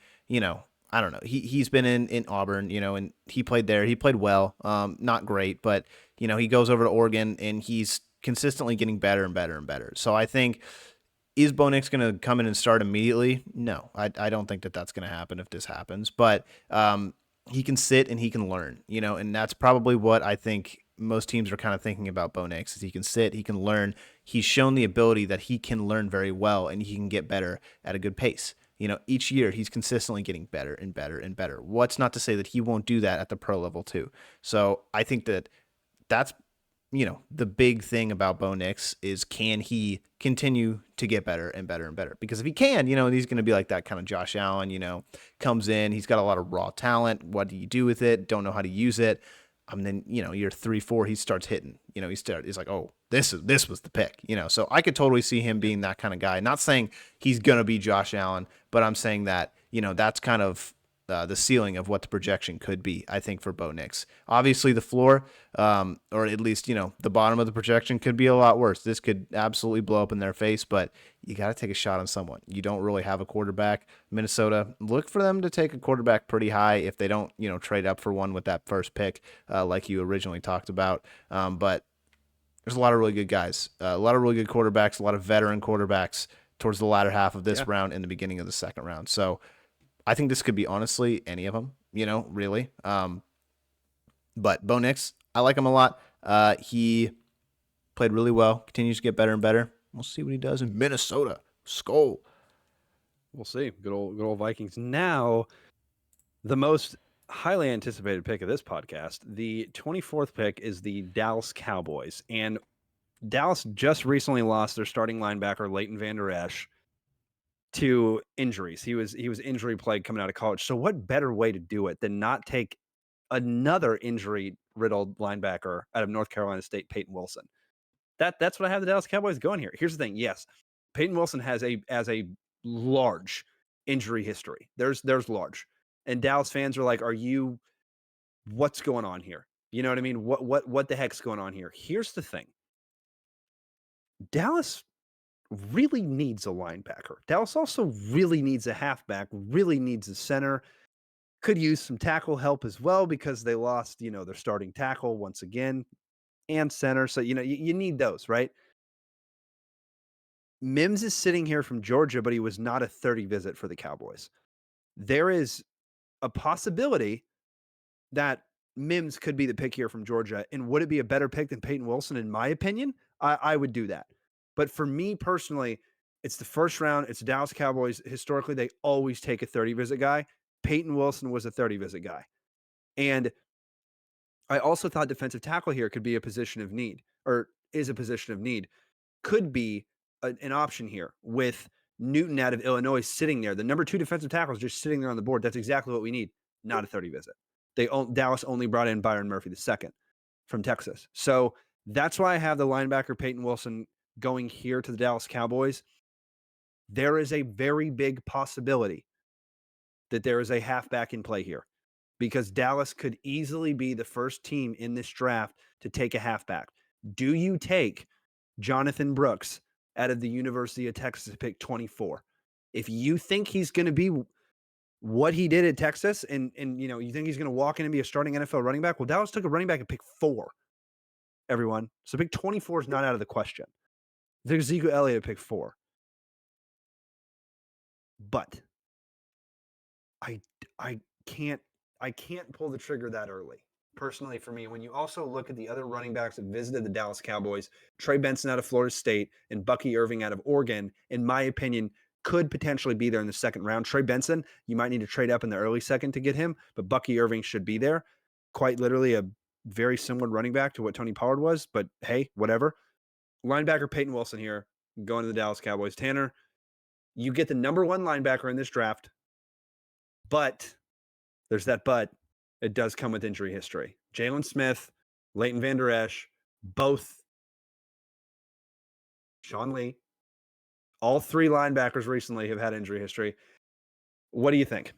I don't know. He's been in Auburn, and he played there. He played well, not great, but he goes over to Oregon and he's consistently getting better and better and better. So I think, is Bo Nix going to come in and start immediately? No, I don't think that that's going to happen if this happens. But he can sit and he can learn, and that's probably what I think most teams are kind of thinking about Bo Nix, is he can sit, he can learn. He's shown the ability that he can learn very well and he can get better at a good pace. Each year he's consistently getting better and better and better. What's not to say that he won't do that at the pro level too? So I think that's the big thing about Bo Nix is, can he continue to get better and better and better? Because if he can, he's going to be like that kind of Josh Allen, comes in, he's got a lot of raw talent. What do you do with it? Don't know how to use it. Then, year 3-4, he starts hitting, he's like, oh, this was the pick, so I could totally see him being that kind of guy. Not saying he's going to be Josh Allen, but I'm saying that, that's kind of the ceiling of what the projection could be, I think, for Bo Nix. Obviously, the floor, or at least, the bottom of the projection could be a lot worse. This could absolutely blow up in their face, but you got to take a shot on someone. You don't really have a quarterback. Minnesota, look for them to take a quarterback pretty high if they don't, trade up for one with that first pick, like you originally talked about. But there's a lot of really good guys, a lot of really good quarterbacks, a lot of veteran quarterbacks towards the latter half of this round and the beginning of the second round. So I think this could be honestly any of them, really. But Bo Nix, I like him a lot. He played really well, continues to get better and better. We'll see what he does in Minnesota. Skol. We'll see. Good old Vikings. Now, the most highly anticipated pick of this podcast, the 24th pick, is the Dallas Cowboys. And Dallas just recently lost their starting linebacker, Leighton Vander Esch, to injuries. He was injury plagued coming out of college. So what better way to do it than not take another injury-riddled linebacker out of North Carolina State, Peyton Wilson? That's what I have the Dallas Cowboys going here. Here's the thing. Yes, Peyton Wilson has a large injury history. There's large. And Dallas fans are like, what's going on here? You know what I mean? What the heck's going on here? Here's the thing. Dallas really needs a linebacker. Dallas also really needs a halfback, really needs a center. Could use some tackle help as well because they lost, their starting tackle once again and center. So, you need those, right? Mims is sitting here from Georgia, but he was not a 30 visit for the Cowboys. There is a possibility that Mims could be the pick here from Georgia. And would it be a better pick than Peyton Wilson? In my opinion, I would do that. But for me personally, it's the first round. It's Dallas Cowboys. Historically, they always take a 30 visit guy. Peyton Wilson was a 30 visit guy. And I also thought defensive tackle here could be a position of need, or is a position of need. Could be an option here with Newton out of Illinois sitting there. The number 2 defensive tackle is just sitting there on the board. That's exactly what we need. Not a 30 visit. Dallas only brought in Byron Murphy II from Texas. So that's why I have the linebacker Peyton Wilson going here to the Dallas Cowboys. There is a very big possibility that there is a halfback in play here because Dallas could easily be the first team in this draft to take a halfback. Do you take Jonathan Brooks out of the University of Texas pick 24? If you think he's going to be what he did at Texas and you think he's going to walk in and be a starting NFL running back, well, Dallas took a running back at pick 4, everyone. So pick 24 is not out of the question. There's Ezekiel Elliott at pick 4. But I can't pull the trigger that early. Personally, for me, when you also look at the other running backs that visited the Dallas Cowboys, Trey Benson out of Florida State and Bucky Irving out of Oregon, in my opinion, could potentially be there in the second round. Trey Benson, you might need to trade up in the early second to get him, but Bucky Irving should be there. Quite literally a very similar running back to what Tony Pollard was, but hey, whatever. Linebacker Peyton Wilson here, going to the Dallas Cowboys. Tanner, you get the number 1 linebacker in this draft, but there's that but. It does come with injury history. Jalen Smith, Leighton Vander Esch, both Sean Lee, all 3 linebackers recently have had injury history. What do you think?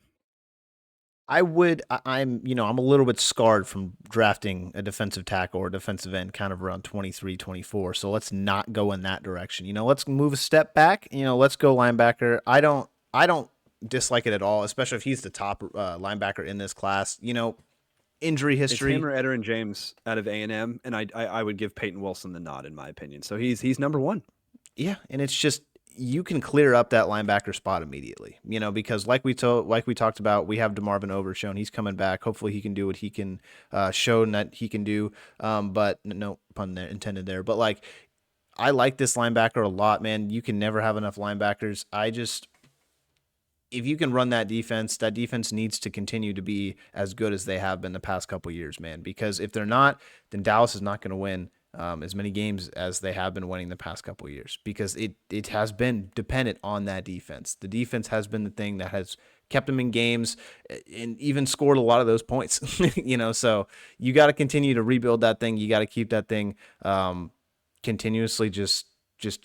I'm a little bit scarred from drafting a defensive tackle or defensive end kind of around 23, 24. So let's not go in that direction. Let's move a step back. Let's go linebacker. I don't dislike it at all, especially if he's the top linebacker in this class. Injury history. It's him or Edgerrin James out of A&M, and I would give Peyton Wilson the nod in my opinion. So he's number 1. Yeah, and it's just you can clear up that linebacker spot immediately. Because like we talked about, we have DeMarvin Overshown. He's coming back. Hopefully he can do what he can show that he can do. But no pun there, intended there. But I like this linebacker a lot, man. You can never have enough linebackers. If you can run that defense needs to continue to be as good as they have been the past couple years, man. Because if they're not, then Dallas is not going to win as many games as they have been winning the past couple years. Because it has been dependent on that defense. The defense has been the thing that has kept them in games and even scored a lot of those points. So you got to continue to rebuild that thing. You got to keep that thing continuously just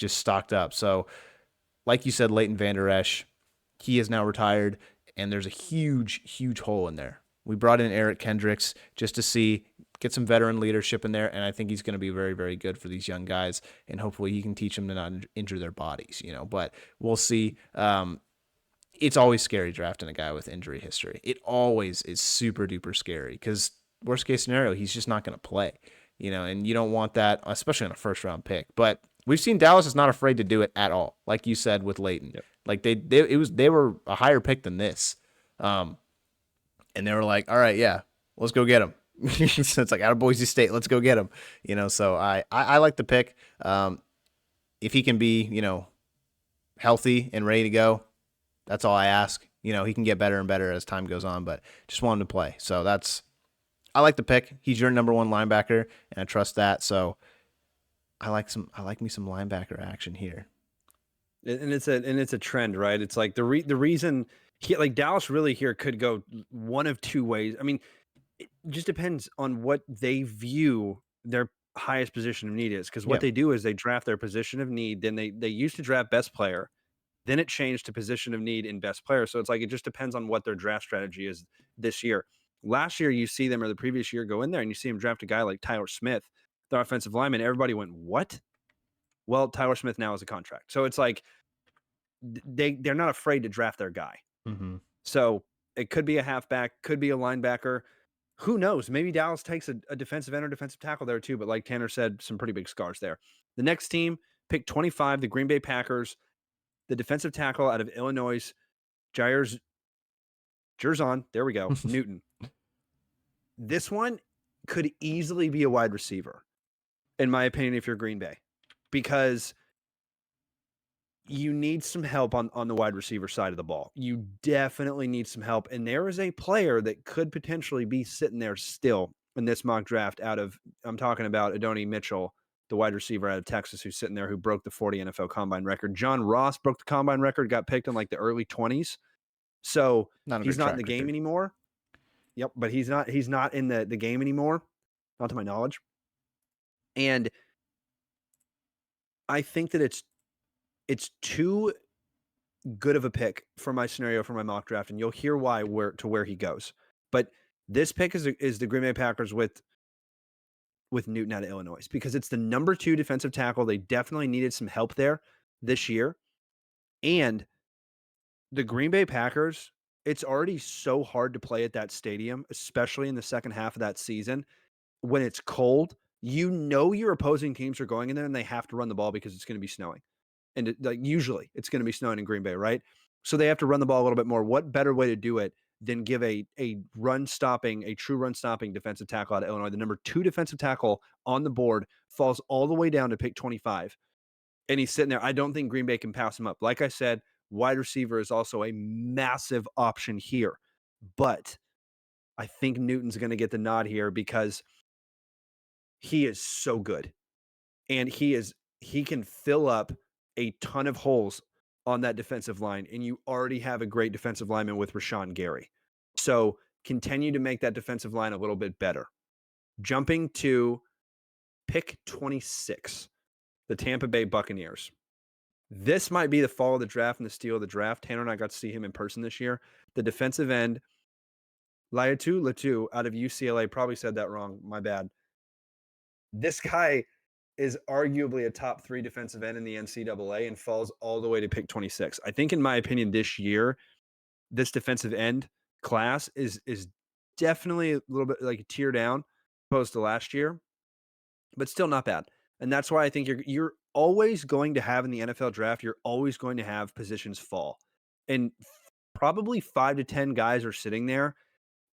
stocked up. So, like you said, Leighton Vander Esch. He is now retired. and there's a huge, huge hole in there. We brought in Eric Kendricks just to get some veteran leadership in there, and I think he's going to be very, very good for these young guys, and hopefully he can teach them to not injure their bodies, but we'll see. It's always scary drafting a guy with injury history. It always is super duper scary because worst case scenario, he's just not going to play, and you don't want that, especially on a first round pick. But we've seen Dallas is not afraid to do it at all. Like you said with Leighton, Yep. like they were a higher pick than this. And they were like, all right, yeah, let's go get him. So it's like out of Boise State, let's go get him. So I like the pick. If he can be, healthy and ready to go, that's all I ask. He can get better and better as time goes on, but just want him to play. So I like the pick. He's your number one linebacker, and I trust that. So I like me some linebacker action here. And it's a trend, right? It's like the reason Dallas really here could go one of two ways. I mean, it just depends on what they view their highest position of need is, because what they do is they draft their position of need. Then they used to draft best player. Then it changed to position of need in best player. So it's like it just depends on what their draft strategy is this year. Last year, you see them, or the previous year, go in there and you see them draft a guy like Tyler Smith, their offensive lineman. Everybody went, what? Well, Tyler Smith now has a contract. So it's like they're not afraid to draft their guy. Mm-hmm. So it could be a halfback, could be a linebacker. Who knows? Maybe Dallas takes a defensive end or defensive tackle there too. But like Tanner said, some pretty big scars there. The next team, pick 25, the Green Bay Packers. The defensive tackle out of Illinois, Jerzon, there we go, Newton. This one could easily be a wide receiver, in my opinion, if you're Green Bay, because you need some help on the wide receiver side of the ball. You definitely need some help. And there is a player that could potentially be sitting there still in this mock draft I'm talking about Adonai Mitchell, the wide receiver out of Texas, who's sitting there, who broke the 40 NFL combine record. John Ross broke the combine record, got picked in like the early 20s. So he's not in the game anymore. Yep. But he's not in the game anymore, not to my knowledge. And I think that it's too good of a pick for my scenario for my mock draft, and you'll hear why where he goes. But this pick is the Green Bay Packers with Newton out of Illinois, because it's the number 2 defensive tackle. They definitely needed some help there this year. And the Green Bay Packers, it's already so hard to play at that stadium, especially in the second half of that season when it's cold. Your opposing teams are going in there and they have to run the ball because it's going to be snowing. And usually it's going to be snowing in Green Bay, right? So they have to run the ball a little bit more. What better way to do it than give a true run stopping defensive tackle out of Illinois? The number 2 defensive tackle on the board falls all the way down to pick 25. And he's sitting there. I don't think Green Bay can pass him up. Like I said, wide receiver is also a massive option here. But I think Newton's going to get the nod here because he is so good. And he can fill up a ton of holes on that defensive line, and you already have a great defensive lineman with Rashawn Gary. So continue to make that defensive line a little bit better. Jumping to pick 26, the Tampa Bay Buccaneers. This might be the fall of the draft and the steal of the draft. Tanner and I got to see him in person this year. The defensive end, Laiatu Latu out of UCLA, probably said that wrong. My bad. This guy is arguably a top 3 defensive end in the NCAA and falls all the way to pick 26. I think, in my opinion, this year, this defensive end class is definitely a little bit like a tier down opposed to last year, but still not bad. And that's why I think you're always going to have in the NFL draft, you're always going to have positions fall. And probably 5 to 10 guys are sitting there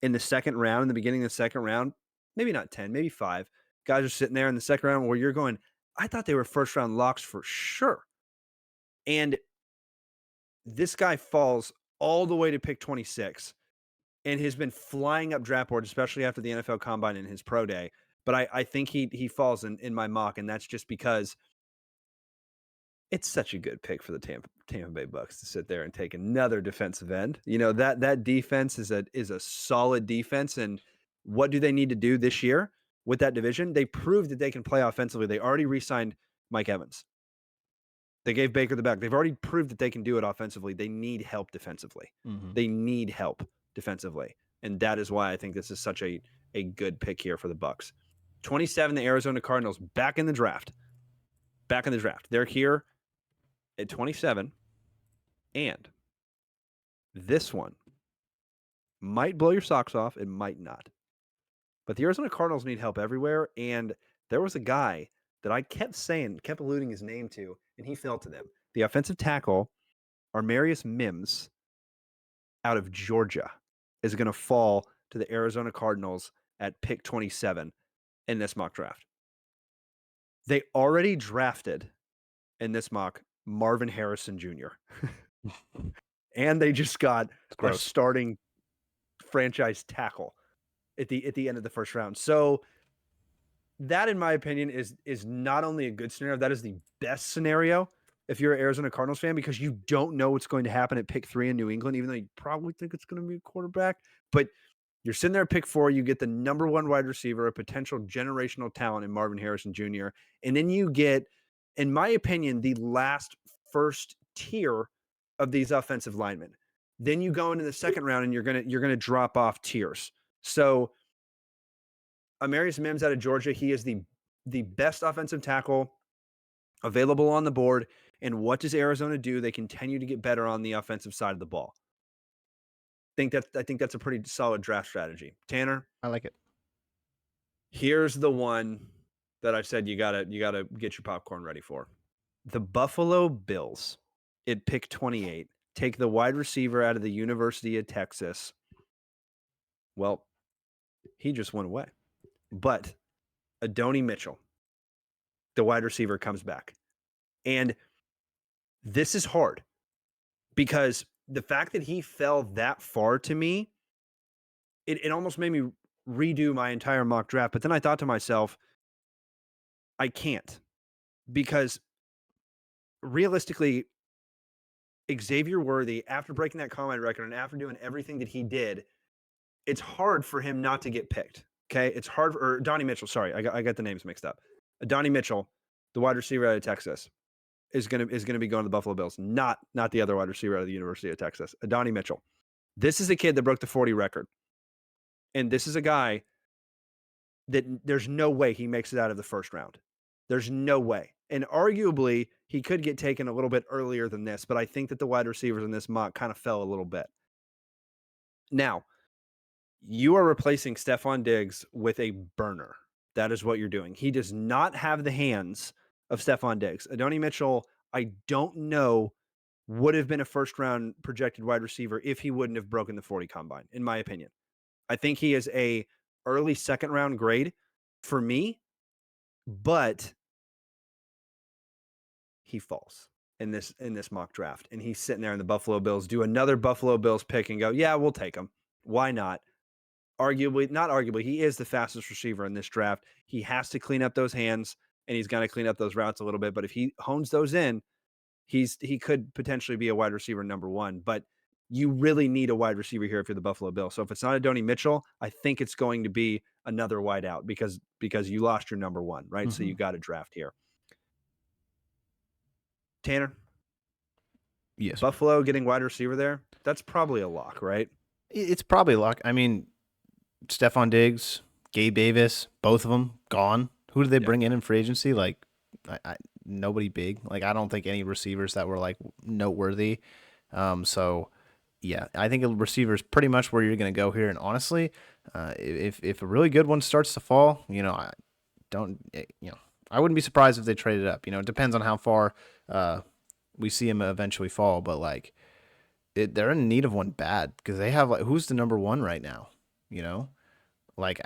in the second round, in the beginning of the second round, maybe not 10, maybe 5. Guys are sitting there in the second round where you're going, I thought they were first round locks for sure. And this guy falls all the way to pick 26 and has been flying up draft boards, especially after the NFL Combine and his pro day. But I think he falls in my mock, and that's just because it's such a good pick for the Tampa Bay Bucks to sit there and take another defensive end. That defense is a solid defense. And what do they need to do this year with that division? They proved that they can play offensively. They already re-signed Mike Evans. They gave Baker the back. They've already proved that they can do it offensively. They need help defensively. They need help defensively. And that is why I think this is such a good pick here for the Bucks. 27, the Arizona Cardinals back in the draft. Back in the draft. They're here at 27. And this one might blow your socks off. It might not. But the Arizona Cardinals need help everywhere. And there was a guy that I kept alluding his name to, and he fell to them. The offensive tackle, Armarius Mims, out of Georgia, is going to fall to the Arizona Cardinals at pick 27 in this mock draft. They already drafted in this mock Marvin Harrison Jr. And they just got a starting franchise tackle at the end of the first round. So that, in my opinion, is not only a good scenario, that is the best scenario if you're an Arizona Cardinals fan, because you don't know what's going to happen at pick 3 in New England, even though you probably think it's going to be a quarterback. But you're sitting there at pick 4, you get the number 1 wide receiver, a potential generational talent in Marvin Harrison Jr., and then you get, in my opinion, the last first tier of these offensive linemen. Then you go into the second round and you're gonna drop off tiers. So Amarius Mims out of Georgia, he is the best offensive tackle available on the board. And what does Arizona do? They continue to get better on the offensive side of the ball. I think that's a pretty solid draft strategy. Tanner, I like it. Here's the one that I said you gotta get your popcorn ready for. The Buffalo Bills at pick 28 take the wide receiver out of the University of Texas. Well, he just went away. But Adonai Mitchell, the wide receiver, comes back. And this is hard because the fact that he fell that far to me, it almost made me redo my entire mock draft. But then I thought to myself, I can't, because realistically, Xavier Worthy, after breaking that combine record and after doing everything that he did, it's hard for him not to get picked. Okay, it's hard or Donnie Mitchell. Sorry, I got the names mixed up. Donnie Mitchell, the wide receiver out of Texas, is gonna be going to the Buffalo Bills. Not the other wide receiver out of the University of Texas. Donnie Mitchell. This is a kid that broke the 40 record, and this is a guy that there's no way he makes it out of the first round. There's no way. And arguably, he could get taken a little bit earlier than this, but I think that the wide receivers in this mock kind of fell a little bit. Now, you are replacing Stephon Diggs with a burner. That is what you're doing. He does not have the hands of Stephon Diggs. Adonai Mitchell, I don't know, would have been a first-round projected wide receiver if he wouldn't have broken the 40 combine, in my opinion. I think he is a early second-round grade for me, but he falls in this mock draft, and he's sitting there, and the Buffalo Bills do another Buffalo Bills pick and go, yeah, we'll take him. Why not? Not arguably, he is the fastest receiver in this draft. He has to clean up those hands, and he's going to clean up those routes a little bit. But if he hones those in, he could potentially be a wide receiver number 1. But you really need a wide receiver here if you're the Buffalo Bills. So if it's not Adonai Mitchell, I think it's going to be another wide out because you lost your number 1, right? So you got to draft here. Tanner? Yes. Buffalo getting wide receiver there, that's probably a lock, right? It's probably a lock. I mean, Stephon Diggs, Gabe Davis, both of them gone. Who did they bring in free agency? Like, nobody big. Like, I don't think any receivers that were like noteworthy. So yeah, I think a receiver is pretty much where you're going to go here. And honestly, if a really good one starts to fall, I wouldn't be surprised if they traded up. It depends on how far we see him eventually fall. But like, they're in need of one bad because they have like, who's the number 1 right now? Like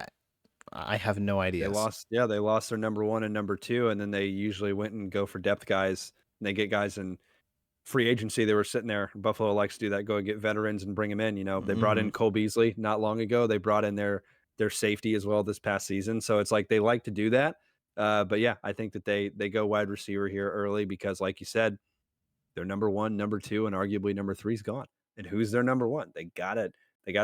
I have no idea. They lost their number 1 and number 2, and then they usually went and go for depth guys. And they get guys in free agency. They were sitting there. Buffalo likes to do that. Go and get veterans and bring them in. They brought in Cole Beasley not long ago. They brought in their safety as well this past season. So it's like they like to do that. But yeah, I think that they go wide receiver here early because, like you said, their number 1, number 2, and arguably number 3 is gone. And who's their number 1? They gotta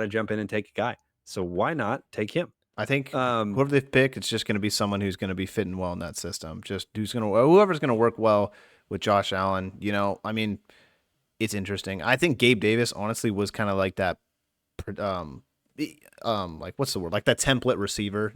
jump in and take a guy. So why not take him? I think whoever they pick, it's just going to be someone who's going to be fitting well in that system. Just whoever's going to work well with Josh Allen. I mean, it's interesting. I think Gabe Davis honestly was kind of like that um like what's the word? Like that template receiver.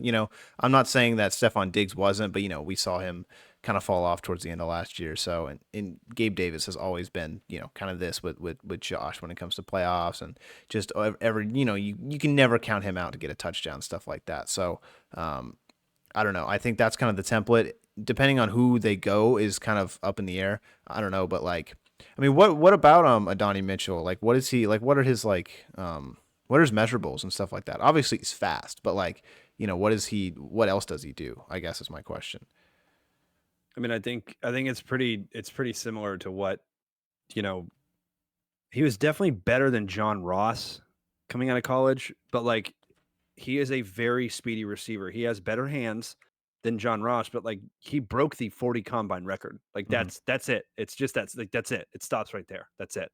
I'm not saying that Stephon Diggs wasn't, but we saw him kind of fall off towards the end of last year. So and Gabe Davis has always been, kind of this with Josh when it comes to playoffs and just every, you can never count him out to get a touchdown, stuff like that. So I don't know. I think that's kind of the template. Depending on who they go is kind of up in the air. I don't know, but like, I mean, what about Adonai Mitchell? Like, what is he like? What are his what are his measurables and stuff like that? Obviously, he's fast, but like, what is he? What else does he do? I guess is my question. I mean, I think it's pretty similar to what, you know, he was definitely better than John Ross coming out of college, but like he is a very speedy receiver. He has better hands than John Ross, but like he broke the 40 combine record. Like Mhm. that's it. It's just that's it. It stops right there. That's it.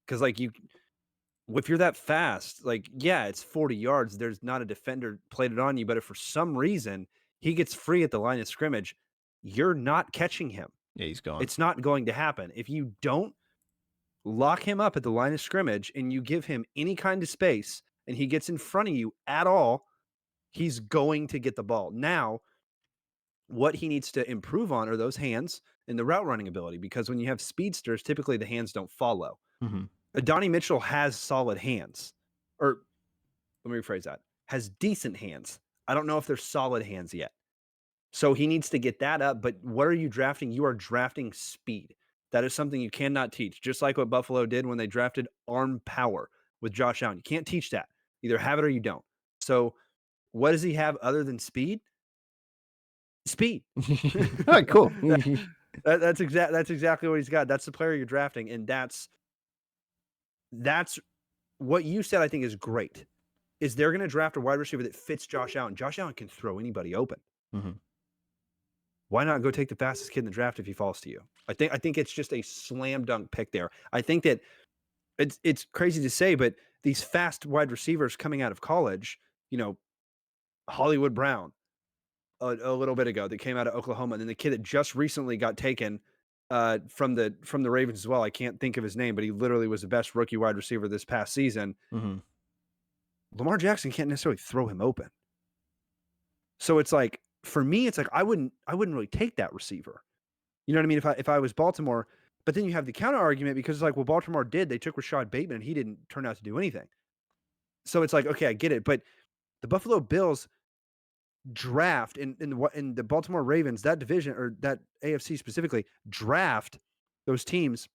Cuz like if you're that fast, like yeah, it's 40 yards. There's not a defender plated on you, but if for some reason he gets free at the line of scrimmage, you're not catching him. Yeah, he's gone. It's not going to happen. If you don't lock him up at the line of scrimmage and you give him any kind of space and he gets in front of you at all, he's going to get the ball. Now, what he needs to improve on are those hands and the route running ability because when you have speedsters, typically the hands don't follow. Hmm. Adonai Mitchell has solid hands, or let me rephrase that, has decent hands. I don't know if they're solid hands yet. So he needs to get that up. But what are you drafting? You are drafting speed. That is something you cannot teach, just like what Buffalo did when they drafted arm power with Josh Allen. You can't teach that. Either have it or you don't. So what does he have other than speed? Speed. All right, cool. That's exactly what he's got. That's the player you're drafting, and that's what you said. I think is great. Is they're going to draft a wide receiver that fits Josh Allen? Josh Allen can throw anybody open. Hmm. Why not go take the fastest kid in the draft if he falls to you? I think it's just a slam dunk pick there. I think that it's crazy to say, but these fast wide receivers coming out of college, you know, Hollywood Brown a little bit ago that came out of Oklahoma, and then the kid that just recently got taken from the Ravens as well. I can't think of his name, but he literally was the best rookie wide receiver this past season. Hmm. Lamar Jackson can't necessarily throw him open. So it's like for me, it's like I wouldn't really take that receiver. You know what I mean? If I was Baltimore, but then you have the counter argument because it's like, well, Baltimore did. They took Rashad Bateman and he didn't turn out to do anything. So it's like, okay, I get it. But the Buffalo Bills draft in the Baltimore Ravens, that division or that AFC specifically, draft those teams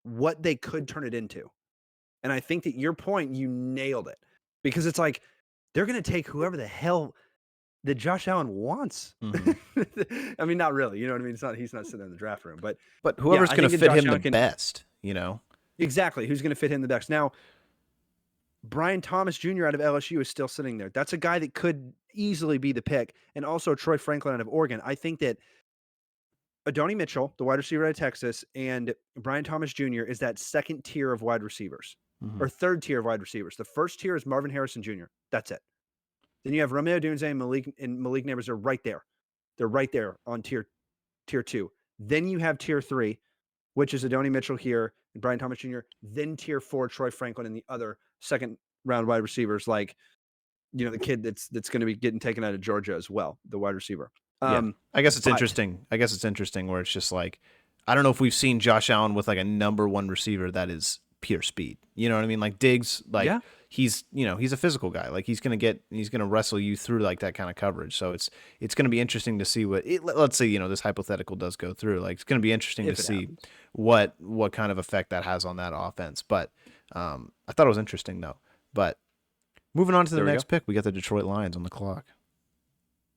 what they could turn it into. And I think that your point, you nailed it. Because it's like they're gonna take whoever the hell that Josh Allen wants. Hmm. I mean, not really. You know what I mean? He's not sitting in the draft room. But But yeah, whoever's I going think to that fit Josh him the Allen can best, exactly who's gonna fit him the best. Now, Brian Thomas Jr. out of LSU is still sitting there. That's a guy that could easily be the pick. And also Troy Franklin out of Oregon. I think that Adonai Mitchell, the wide receiver out of Texas, and Brian Thomas Jr. is that second tier of wide receivers Hmm. or third tier of wide receivers. The first tier is Marvin Harrison Jr. That's it. Then you have Romeo Dunze and Malik Neighbors are right there. They're right there on tier two. Then you have tier three, which is Adonai Mitchell here and Brian Thomas Jr. Then tier four, Troy Franklin and the other second round wide receivers, like the kid that's going to be getting taken out of Georgia as well, the wide receiver. Yeah. I guess it's But interesting. I guess it's interesting where it's just like, I don't know if we've seen Josh Allen with like a number one receiver that is pure speed. You know what I mean? Like Diggs, like yeah, he's a physical guy. Like he's gonna wrestle you through like that kind of coverage. So it's gonna be interesting to see let's say this hypothetical does go through. Like it's gonna be interesting to if it see happens. what kind of effect that has on that offense. But I thought it was interesting though. But moving on to the There we next go. pick, we got the Detroit Lions on the clock.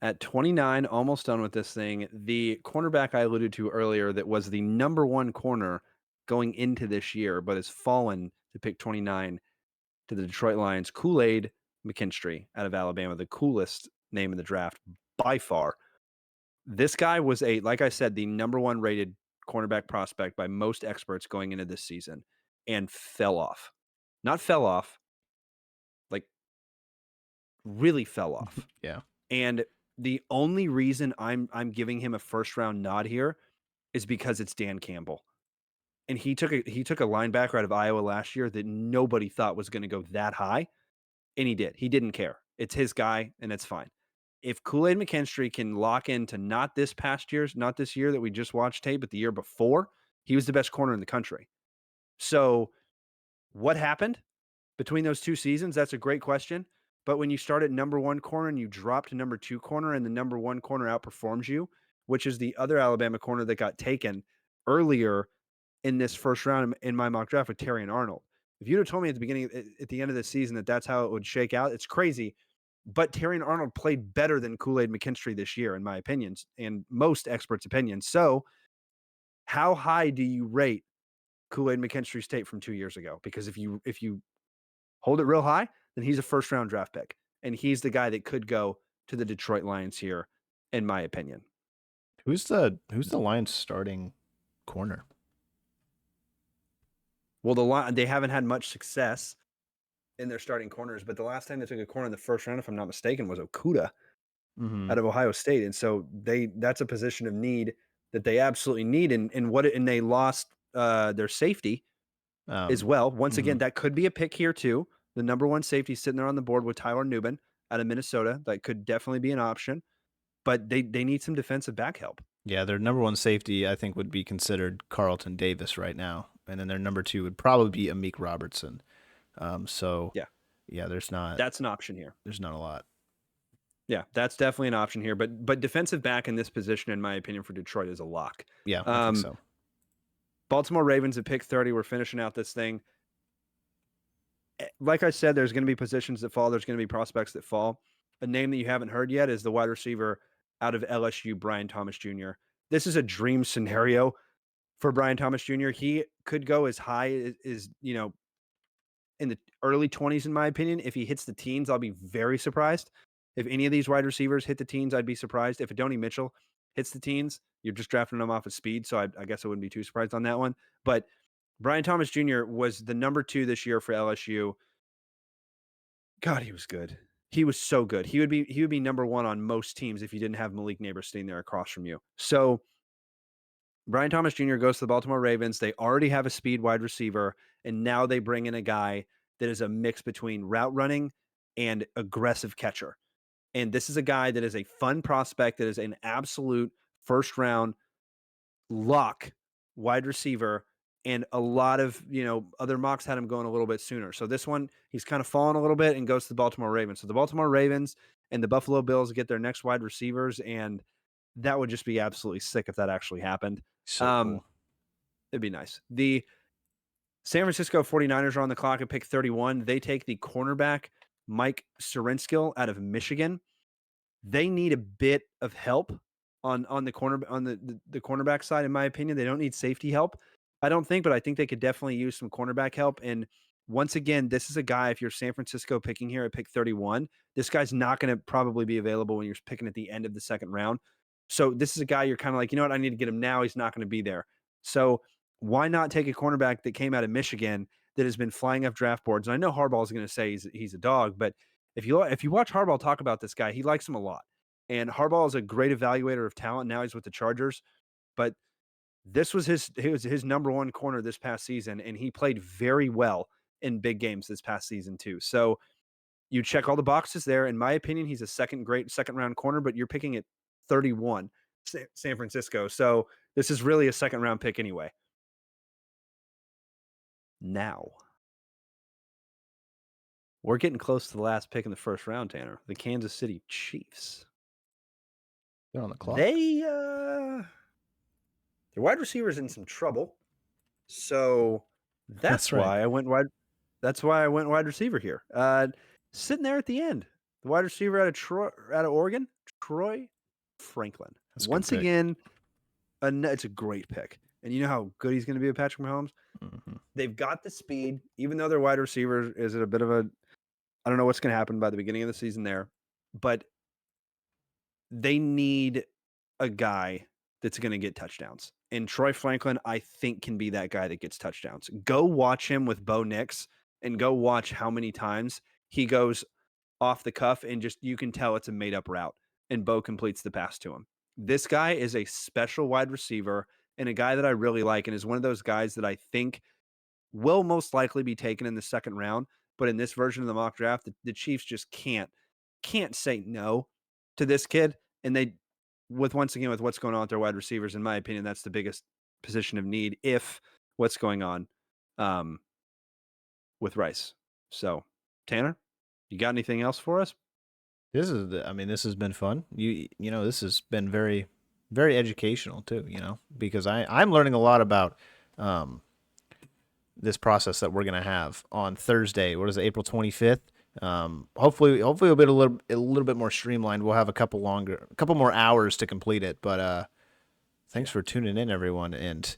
At 29, almost done with this thing. The cornerback I alluded to earlier that was the number one corner going into this year, but has fallen to pick 29 to the Detroit Lions. Kool-Aid McKinstry out of Alabama, the coolest name in the draft by far. This guy was like I said, the number one rated cornerback prospect by most experts going into this season and fell off. Not fell off, like really fell off. Yeah. And the only reason I'm giving him a first round nod here is because it's Dan Campbell. And he took a linebacker out of Iowa last year that nobody thought was going to go that high, and he did. He didn't care. It's his guy, and it's fine. If Kool-Aid McKinstry can lock into not this year that we just watched tape, but the year before, he was the best corner in the country. So what happened between those 2 seasons? That's a great question. But when you start at number 1 corner and you drop to number 2 corner and the number 1 corner outperforms you, which is the other Alabama corner that got taken earlier in this first round in my mock draft with Terrion Arnold. If you'd have told me at the end of the season that that's how it would shake out, it's crazy. But Terrion Arnold played better than Kool-Aid McKinstry this year, in my opinions, and most experts' opinions. So how high do you rate Kool-Aid McKinstry's tape from 2 years ago? Because if you hold it real high, then he's a first-round draft pick, and he's the guy that could go to the Detroit Lions here, in my opinion. Who's the Lions starting corner? Well, they haven't had much success in their starting corners, but the last time they took a corner in the first round, if I'm not mistaken, was Okudah out of Ohio State. And so that's a position of need that they absolutely need. And they lost their safety as well. Once again, that could be a pick here too. The number 1 safety sitting there on the board with Tyler Nubin out of Minnesota. That could definitely be an option, but they need some defensive back help. Yeah, their number 1 safety, I think, would be considered Carlton Davis right now. And then their number 2 would probably be Amik Robertson. That's an option here. There's not a lot. Yeah, that's definitely an option here. But defensive back in this position, in my opinion, for Detroit is a lock. Yeah, I think so. Baltimore Ravens at pick 30. We're finishing out this thing. Like I said, there's going to be positions that fall. There's going to be prospects that fall. A name that you haven't heard yet is the wide receiver out of LSU, Brian Thomas Jr. This is a dream scenario for Brian Thomas Jr. He could go as high as in the early 20s, in my opinion. If he hits the teens, I'll be very surprised. If any of these wide receivers hit the teens, I'd be surprised. If Adonai Mitchell hits the teens, you're just drafting him off of speed, so I guess I wouldn't be too surprised on that one. But Brian Thomas Jr. was the number 2 this year for LSU. God, he was good. He was so good. He would be number 1 on most teams if you didn't have Malik Neighbors sitting there across from you. So Brian Thomas Jr. goes to the Baltimore Ravens. They already have a speed wide receiver, and now they bring in a guy that is a mix between route running and aggressive catcher. And this is a guy that is a fun prospect, that is an absolute first-round lock wide receiver, and a lot of other mocks had him going a little bit sooner. So this one, he's kind of fallen a little bit and goes to the Baltimore Ravens. So the Baltimore Ravens and the Buffalo Bills get their next wide receivers, and that would just be absolutely sick if that actually happened. So cool. It'd be nice. The San Francisco 49ers are on the clock at pick 31. They take the cornerback Mike Sarinskill out of Michigan. They need a bit of help on the cornerback side, in my opinion. They don't need safety help, I don't think, but I think they could definitely use some cornerback help. And once again, this is a guy, if you're San Francisco picking here at pick 31, this guy's not going to probably be available when you're picking at the end of the second round. So this is a guy you're kind of like, you know what, I need to get him now. He's not going to be there. So why not take a cornerback that came out of Michigan that has been flying off draft boards? And I know Harbaugh is going to say he's a dog, but if you watch Harbaugh talk about this guy, he likes him a lot. And Harbaugh is a great evaluator of talent. Now he's with the Chargers, but this was his number 1 corner this past season, and he played very well in big games this past season too. So you check all the boxes there. In my opinion, he's a second round corner, but you're picking at 31, San Francisco. So this is really a second round pick anyway. Now we're getting close to the last pick in the first round, Tanner. The Kansas City Chiefs. They're on the clock. Their wide receiver's in some trouble. So that's right. why I went wide. That's why I went wide receiver here. Sitting there at the end, the wide receiver out of Oregon, Troy Franklin. That's Once again, it's a great pick. And you know how good he's going to be with Patrick Mahomes? Mm-hmm. They've got the speed, even though their wide receiver is at a bit of a, I don't know what's going to happen by the beginning of the season there, but they need a guy that's going to get touchdowns. And Troy Franklin, I think, can be that guy that gets touchdowns. Go watch him with Bo Nix and go watch how many times he goes off the cuff and just, you can tell it's a made up route and Bo completes the pass to him. This guy is a special wide receiver and a guy that I really like, and is one of those guys that I think will most likely be taken in the second round. But in this version of the mock draft, the Chiefs just can't say no to this kid. And they, with once again, with what's going on with their wide receivers, in my opinion, that's the biggest position of need if what's going on um, with Rice. So, Tanner, you got anything else for us? I mean, this has been fun. This has been very, very educational too. Because I'm learning a lot about this process that we're gonna have on Thursday. What is it, April 25th? Hopefully it'll be a little bit more streamlined. We'll have a couple more hours to complete it. But thanks for tuning in, everyone, and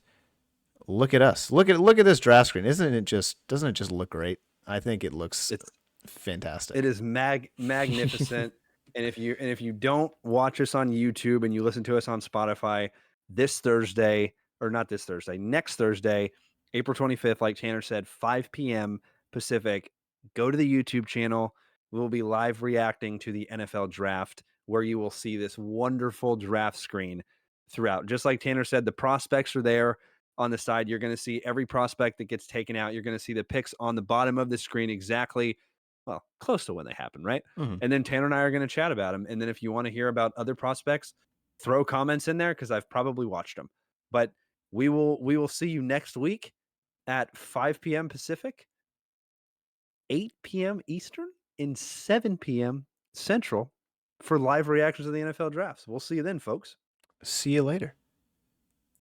look at us. Look at this draft screen. Doesn't it just look great? I think it looks It's fantastic. It is magnificent. And if you don't watch us on YouTube and you listen to us on Spotify this Thursday, or not this Thursday, next Thursday, April 25th, like Tanner said, 5 p.m. Pacific, go to the YouTube channel. We will be live reacting to the NFL draft, where you will see this wonderful draft screen throughout. Just like Tanner said, the prospects are there on the side. You're going to see every prospect that gets taken out. You're going to see the picks on the bottom of the screen exactly, well, close to when they happen, right? Mhm. And then Tanner and I are going to chat about them. And then if you want to hear about other prospects, throw comments in there because I've probably watched them. But we will see you next week at 5 p.m. Pacific, 8 p.m. Eastern, and 7 p.m. Central for live reactions of the NFL drafts. We'll see you then, folks. See you later.